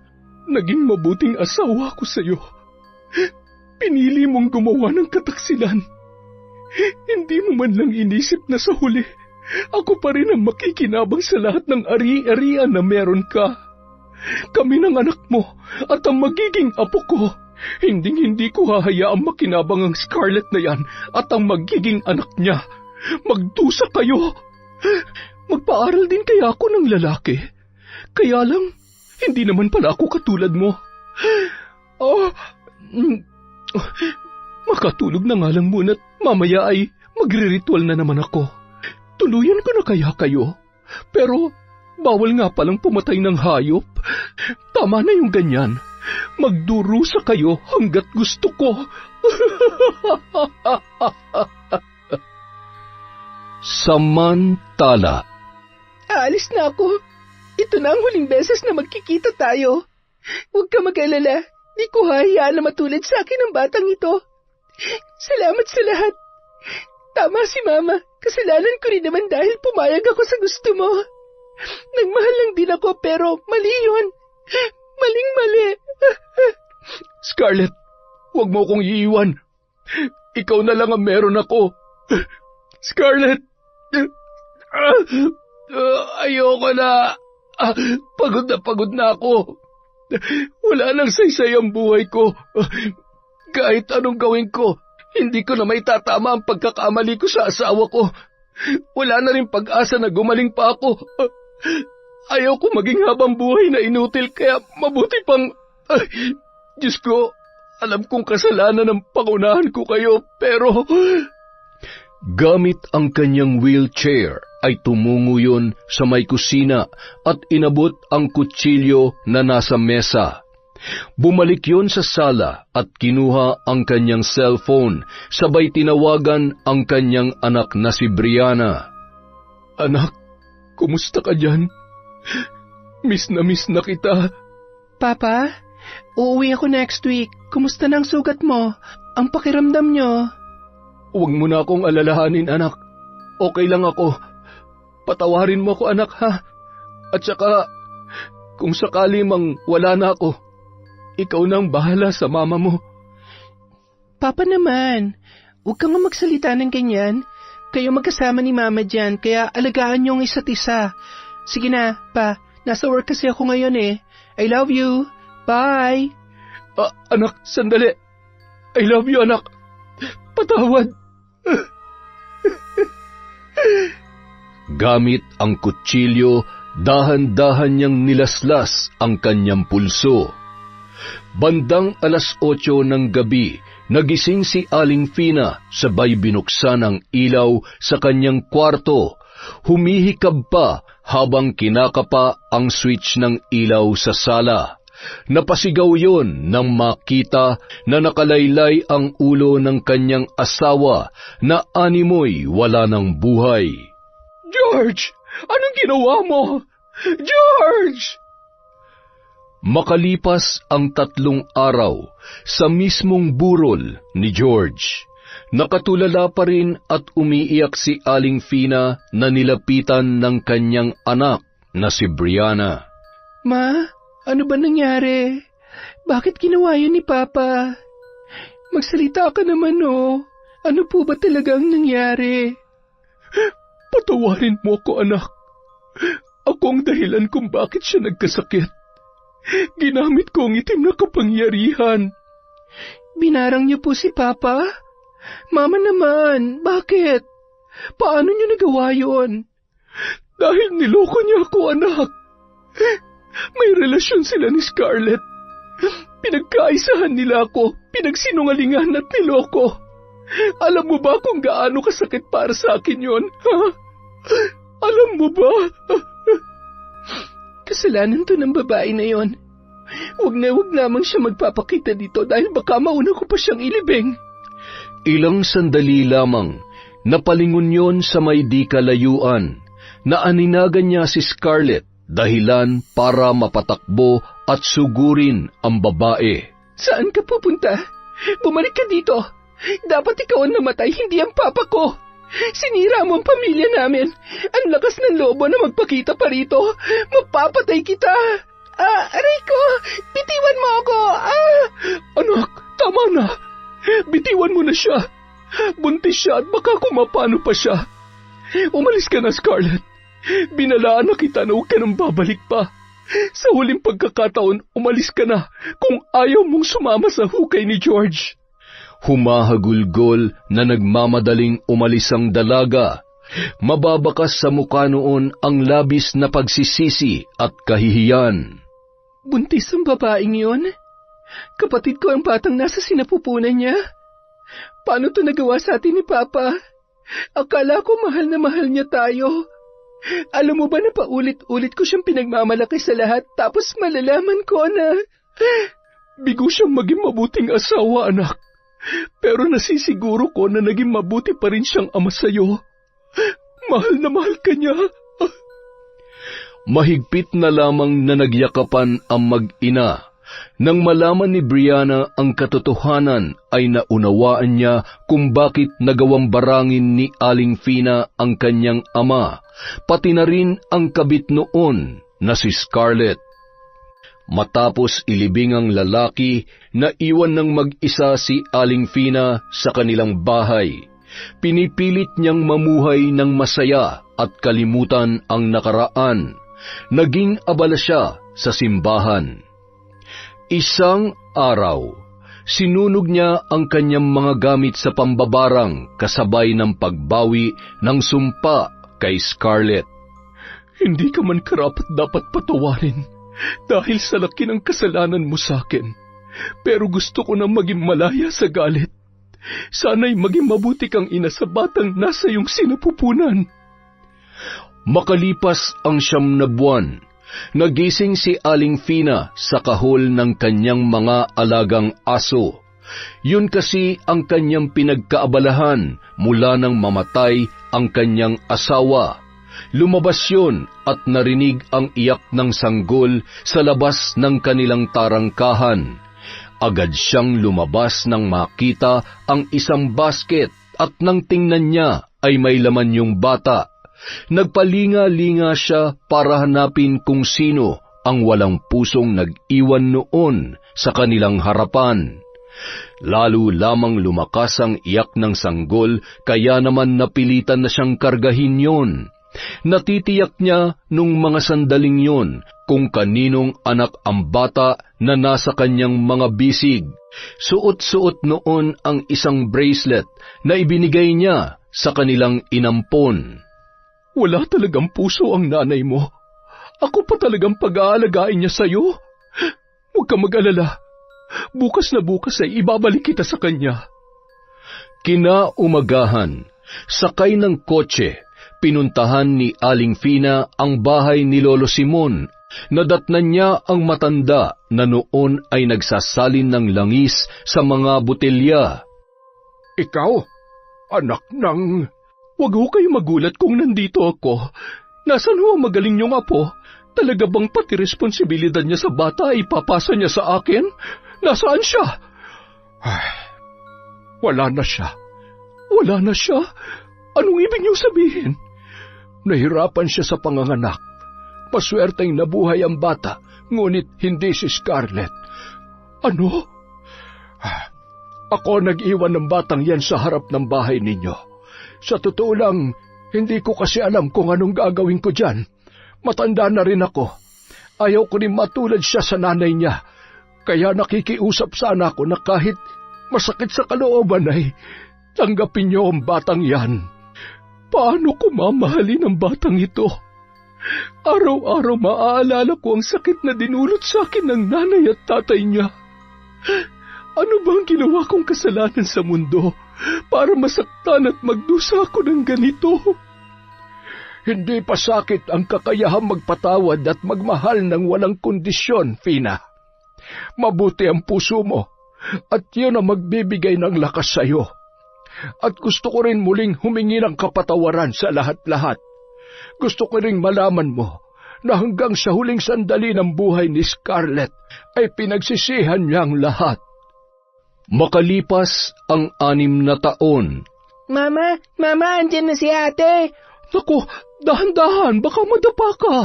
Naging mabuting asawa ko sa'yo. Pinili mong gumawa ng kataksilan. Hindi mo man lang inisip na sa huli, ako pa rin ang makikinabang sa lahat ng ari-arian na meron ka. Kami ng anak mo at ang magiging apo ko. Hindi ko hahayaang makinabang ang Scarlett na yan at ang magiging anak niya. Magdusa kayo. Magpaaral din kaya ako ng lalaki. Kaya lang, hindi naman pala ako katulad mo. Makatulog na nga lang muna at mamaya ay magre-ritual na naman ako. Tuluyan ko na kaya kayo. Pero bawal nga palang pumatay ng hayop. Tama na yung ganyan. Magdurusa kayo hanggat gusto ko. Samantala. Aalis na ako. Ito na ang huling beses na magkikita tayo. Huwag ka mag-alala. Di ko hahayaan na matulad sa akin ang batang ito. Salamat sa lahat. Tama si Mama. Kasalanan ko rin naman dahil pumayag ako sa gusto mo. Nagmahal lang din ako pero mali yun. Maling-mali. Scarlett, huwag mo akong iiwan. Ikaw na lang ang meron ako. Scarlett! Ayoko na. Pagod na ako. Wala nang saysay ang buhay ko. Kahit anong gawin ko, hindi ko na may tatama ang pagkakamali ko sa asawa ko. Wala na rin pag-asa na gumaling pa ako. Ayaw ko maging habang buhay na inutil, kaya mabuti pang... Diyos ko, alam kong kasalanan ng pangunahan ko kayo, pero... Gamit ang kanyang wheelchair ay tumungo yun sa may kusina at inabot ang kutsilyo na nasa mesa. Bumalik yun sa sala at kinuha ang kanyang cellphone, sabay tinawagan ang kanyang anak na si Brianna. Anak, kumusta ka dyan? Miss na kita. Papa, uuwi ako next week. Kumusta na ang sugat mo? Ang pakiramdam nyo? Huwag mo na akong alalahanin, anak. Okay lang ako. Patawarin mo ako, anak, ha? At saka, kung sakali mang wala na ako, ikaw nang bahala sa mama mo. Papa naman, huwag kang magsalita ng ganyan. Kayo magkasama ni mama dyan, kaya alagaan niyo ang isa't isa. Sige na, pa. Nasa work kasi ako ngayon eh. I love you. Bye. Anak, sandali. I love you, anak. Patawad. Gamit ang kutsilyo, dahan-dahan niyang nilaslas ang kanyang pulso. Bandang 8:00 ng gabi, nagising si Aling Fina sabay binuksan ang ilaw sa kanyang kwarto. Humihikab pa habang kinakapa ang switch ng ilaw sa sala. Napasigaw yon nang makita na nakalaylay ang ulo ng kanyang asawa na animoy wala ng buhay. George! Anong ginawa mo? George! Makalipas ang 3 araw, sa mismong burol ni George, nakatulala pa rin at umiiyak si Aling Fina na nilapitan ng kanyang anak na si Brianna. Ma, ano ba nangyari? Bakit ginawa yun ni Papa? Magsalita ka naman, oh. Ano po ba talagang nangyari? Patawarin mo ako, anak. Ako ang dahilan kung bakit siya nagkasakit. Ginamit ko ang itim na kapangyarihan. Binarang niyo po si Papa? Mama naman, bakit? Paano niyo nagawa yun? Dahil niloko niya ako, anak. May relasyon sila ni Scarlett. Pinagkaisahan nila ako, pinagsinungalingan at niloko. Alam mo ba kung gaano kasakit para sa akin yun? Ha? Alam mo ba? Kasalanan to ng babae na yon. Huwag lamang siya magpapakita dito dahil baka mauna ko pa siyang ilibing. Ilang sandali lamang, napalingon yon sa may di kalayuan. Naaninagan niya si Scarlett, dahilan para mapatakbo at sugurin ang babae. Saan ka pupunta? Bumalik ka dito. Dapat ikaw ang namatay, hindi ang papa ko. Sinira mo ang pamilya namin. Ang lakas ng lobo na magpakita pa rito. Mapapatay kita. Aray ko, bitiwan mo ako. Anak, tama na. Bitiwan mo na siya. Buntis siya at baka kumapano pa siya. Umalis ka na, Scarlett. Binalaan na kita na huwag ka nang babalik pa. Sa huling pagkakataon, umalis ka na kung ayaw mong sumama sa hukay ni George. Humahagulgol na nagmamadaling umalis ang dalaga. Mababakas sa mukha noon ang labis na pagsisisi at kahihiyan. Buntis ang babaeng yun? Kapatid ko ang batang nasa sinapupunan niya? Paano to nagawa sa atin ni Papa? Akala ko mahal na mahal niya tayo. Alam mo ba na paulit-ulit ko siyang pinagmamalaki sa lahat tapos malalaman ko na... Bigo siyang maging mabuting asawa, anak. Pero nasisiguro ko na naging mabuti pa rin siyang ama sa'yo. Mahal na mahal ka niya. Mahigpit na lamang na nagyakapan ang mag-ina. Nang malaman ni Brianna ang katotohanan ay naunawaan niya kung bakit nagawang barangin ni Aling Fina ang kanyang ama, pati na rin ang kabit noon na si Scarlett. Matapos ilibing ang lalaki, naiwan ng mag-isa si Aling Fina sa kanilang bahay. Pinipilit niyang mamuhay ng masaya at kalimutan ang nakaraan. Naging abala siya sa simbahan. Isang araw, sinunog niya ang kanyang mga gamit sa pambabarang kasabay ng pagbawi ng sumpa kay Scarlett. Hindi ka man karapat dapat patawarin dahil sa laki ng kasalanan mo sa akin. Pero gusto ko nang maging malaya sa galit. Sana'y maging mabuti kang ina sa batang nasa iyong sinapupunan. Makalipas ang 9 na buwan, nagising si Aling Fina sa kahol ng kanyang mga alagang aso. Yun kasi ang kanyang pinagkaabalahan mula nang mamatay ang kanyang asawa. Lumabas yun at narinig ang iyak ng sanggol sa labas ng kanilang tarangkahan. Agad siyang lumabas nang makita ang isang basket at nang tingnan niya ay may laman yung bata. Nagpalinga-linga siya para hanapin kung sino ang walang pusong nag-iwan noon sa kanilang harapan. Lalo lamang lumakas ang iyak ng sanggol, kaya naman napilitan na siyang kargahin yon. Natitiyak niya nung mga sandaling yon kung kaninong anak ang bata na nasa kanyang mga bisig. Suot-suot noon ang isang bracelet na ibinigay niya sa kanilang inampon. Wala talagang puso ang nanay mo. Ako pa talagang pag-aalagaan niya sa'yo. Huwag ka mag-alala. Bukas na bukas ay ibabalik kita sa kanya. Kinaumagahan, sakay ng kotse, pinuntahan ni Aling Fina ang bahay ni Lolo Simon. Nadatnan niya ang matanda na noon ay nagsasalin ng langis sa mga botelya. Ikaw, anak ng... Huwag ho kayo magulat kung nandito ako. Nasaan ho ang magaling niyong apo? Talaga bang pati responsibilidad niya sa bata ay ipapasa niya sa akin? Nasaan siya? Wala na siya. Wala na siya? Anong ibig niyong sabihin? Nahirapan siya sa panganganak. Paswerteng nabuhay ang bata, ngunit hindi si Scarlett. Ano? Ako nag-iwan ng batang yan sa harap ng bahay ninyo. Sa totoo lang, hindi ko kasi alam kung anong gagawin ko dyan. Matanda na rin ako. Ayaw ko rin matulad siya sa nanay niya. Kaya nakikiusap sana ako na kahit masakit sa kalooban ay tanggapin niyo ang batang yan. Paano ko mamahalin ang batang ito? Araw-araw maaalala ko ang sakit na dinulot sa akin ng nanay at tatay niya. Ano bang ginawa kong kasalanan sa mundo para masaktan at magdusa ako ng ganito? Hindi pa sakit ang kakayahang magpatawad at magmahal ng walang kondisyon, Fina. Mabuti ang puso mo at yun ang magbibigay ng lakas sa iyo. At gusto ko rin muling humingi ng kapatawaran sa lahat-lahat. Gusto ko rin malaman mo na hanggang sa huling sandali ng buhay ni Scarlett ay pinagsisihan niya ang lahat. Makalipas ang 6 na taon. Mama, andyan na si ate. Naku, dahan-dahan, baka madapa ka.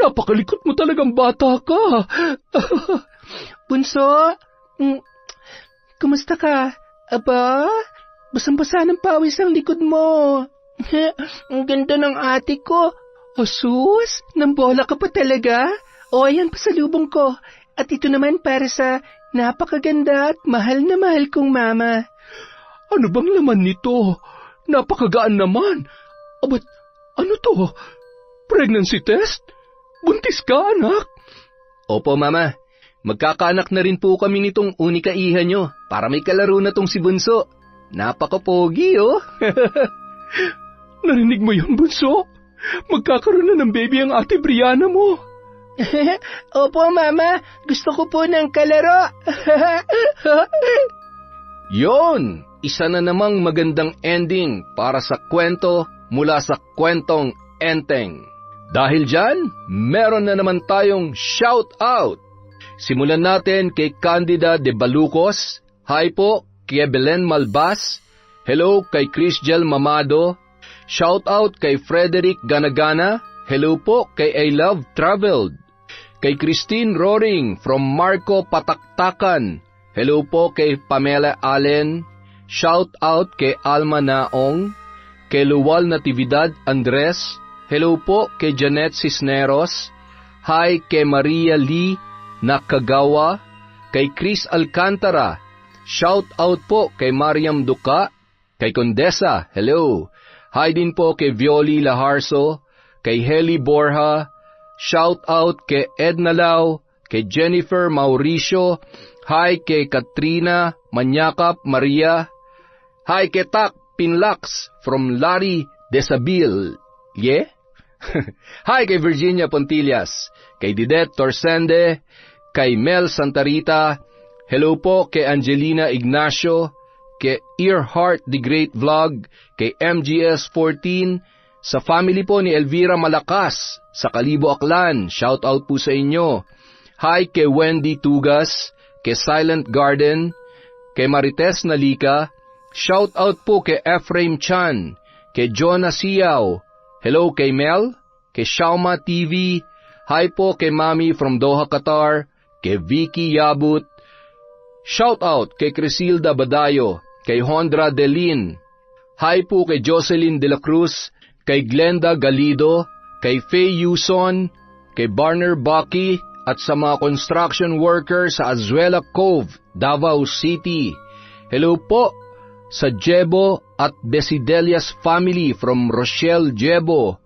Napakalikot mo talagang bata ka. Bunso, kumusta ka? Aba, basang-basa ng pawis ang likod mo. Ang ganda ng ate ko. Asus, nambola ka pa talaga? O, ayan, pasalubong ko. At ito naman para sa napakaganda at mahal na mahal kong mama. Ano bang laman nito? Napakagaan naman. Abat, ano to? Pregnancy test? Buntis ka, anak? Opo, Mama. Magkakaanak na rin po kami nitong unika iha nyo para may kalaro na tong si Bunso. Napaka-pogi, oh. Narinig mo yun, Bunso? Magkakaroon na ng baby ang ate Brianna mo. Opo, Mama. Gusto ko po ng kalaro. Yon! Isa na namang magandang ending para sa kwento mula sa kwentong Enteng. Dahil dyan, meron na naman tayong shout out. Simulan natin kay Candida de Balucos. Hi po kay Belen Malbas. Hello kay Chrisjel Mamado. Shout out kay Frederick Ganagana. Hello po kay I Love Traveled. Kay Christine Roring from Marco Pataktakan. Hello po kay Pamela Allen. Shout out kay Alma Naong. Kay Luwal Natividad Andres. Hello po kay Janet Cisneros. Hi kay Maria Lee Nakagawa. Kay Chris Alcantara. Shout out po kay Mariam Duca. Kay Condesa, hello. Hi din po kay Violi Laharso. Kay Heli Borja. Shout out kay Edna Lau, kay Jennifer Mauricio, hi kay Katrina Manyakap Maria, Hi kay Tak Pinlax from Larry Desabil. Yeah? Hi kay Virginia Pontillas, kay Didet Torsende, kay Mel Santarita. Hello po kay Angelina Ignacio, kay Earhart the Great Vlog, kay MGS14, sa family po ni Elvira Malakas, sa Kalibo Aklan, shout out po sa inyo. Hi kay Wendy Tugas, kay Silent Garden, kay Marites Nalika, shout out po kay Ephraim Chan, kay Jonah Siaw, hello kay Mel, kay Shauma TV, hi po kay Mami from Doha, Qatar, kay Vicky Yabut, shout out kay Crisilda Badayo, kay Hondra Delin, hi po kay Jocelyn De La Cruz, kay Glenda Galido, kay Faye Yuson, kay Barner Baki, at sa mga construction worker sa Azuela Cove, Davao City. Hello po sa Jebo at Besidelias family from Rochelle Jebo.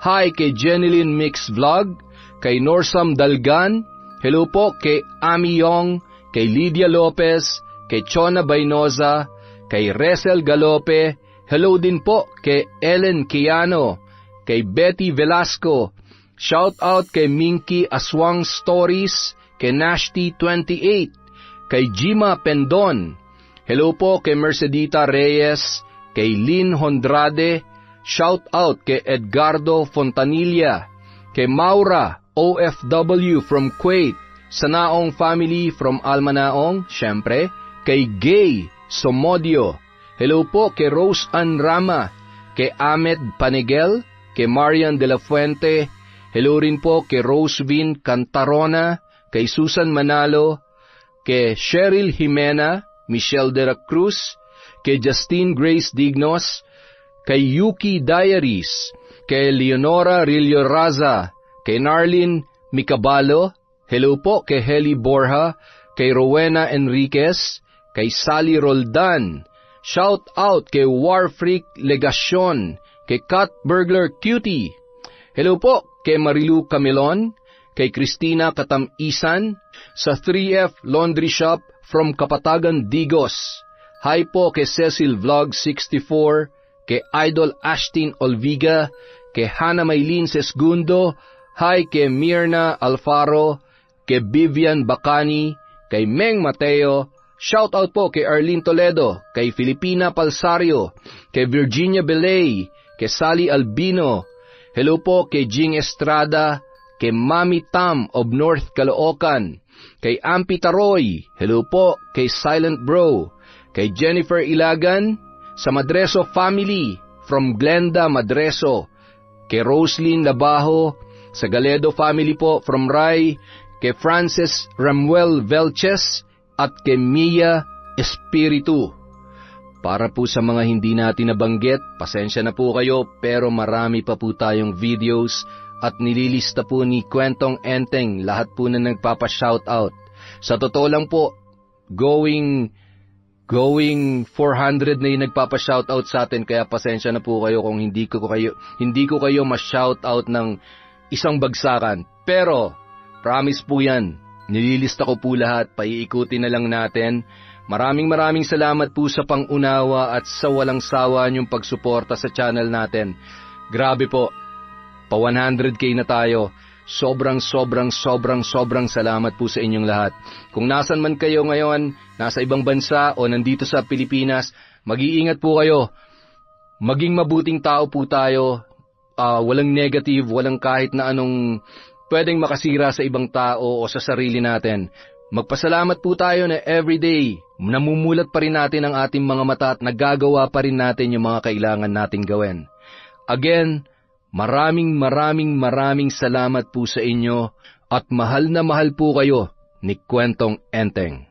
Hi kay Jeneline Mix Vlog, kay Norsam Dalgan. Hello po kay Ami Yong, kay Lydia Lopez, kay Chona Bainoza, kay Resel Galope. Hello din po kay Ellen Kiano, kay Betty Velasco. Shout out kay Minky Aswang Stories, kay Nashti28, kay Jima Pendon. Hello po kay Mercedita Reyes, kay Lynn Hondrade. Shout out kay Edgardo Fontanilla, kay Maura OFW from Kuwait, sa Naong family from Almanaong, syempre, kay Gay Somodio. Hello po kay Rose Ann Rama, kay Ahmed Panigel, kay Marian de la Fuente. Hello rin po kay Rosevin Cantarona, kay Susan Manalo, kay Cheryl Jimena, Michelle de la Cruz, kay Justine Grace Dignos, kay Yuki Diaries, kay Leonora Rillo Raza, kay Narlin Micabalo. Hello po kay Heli Borja, kay Rowena Enriquez, kay Sally Roldan. Shout out kay Warfreak Legacion, kay Cat Burglar Cutie. Hello po kay Marilu Camilon, kay Christina Katamisan, sa 3F Laundry Shop from Kapatagan, Digos. Hi po kay Cecil Vlog 64, kay Idol Ashtin Olviga, kay Hannah Maylin Sesgundo. Hi kay Mirna Alfaro, kay Vivian Bacani, kay Meng Mateo. Shout out po kay Arlene Toledo, kay Filipina Palsario, kay Virginia Belay, kay Sally Albino. Hello po kay Jing Estrada, kay Mami Tam of North Caloocan, kay Ampi Taroy. Hello po kay Silent Bro, kay Jennifer Ilagan, sa Madreso family from Glenda Madreso, kay Roslyn Labajo, sa Galedo family po from Rai, kay Frances Ramuel Velches, at kay Mia Espiritu. Para po sa mga hindi natin nabanggit, pasensya na po kayo, pero marami pa po tayong videos at nililista po ni Kwentong Enteng lahat po na nagpapa-shoutout. Sa totoo lang po, going 400 na yung nagpapa-shoutout sa atin, kaya pasensya na po kayo kung hindi ko kayo ma-shoutout ng isang bagsakan. Pero promise po yan, nililista ko po lahat, paiikutin na lang natin. Maraming salamat po sa pangunawa at sa walang sawa niyong pagsuporta sa channel natin. Grabe po, pa 100K na tayo. Sobrang salamat po sa inyong lahat. Kung nasan man kayo ngayon, nasa ibang bansa o nandito sa Pilipinas, mag-iingat po kayo. Maging mabuting tao po tayo. Walang negative, walang kahit na anong pwedeng makasira sa ibang tao o sa sarili natin. Magpasalamat po tayo na everyday namumulat pa rin natin ang ating mga mata at nagagawa pa rin natin yung mga kailangan nating gawin. Again, maraming salamat po sa inyo at mahal na mahal po kayo ni Kwentong Enteng.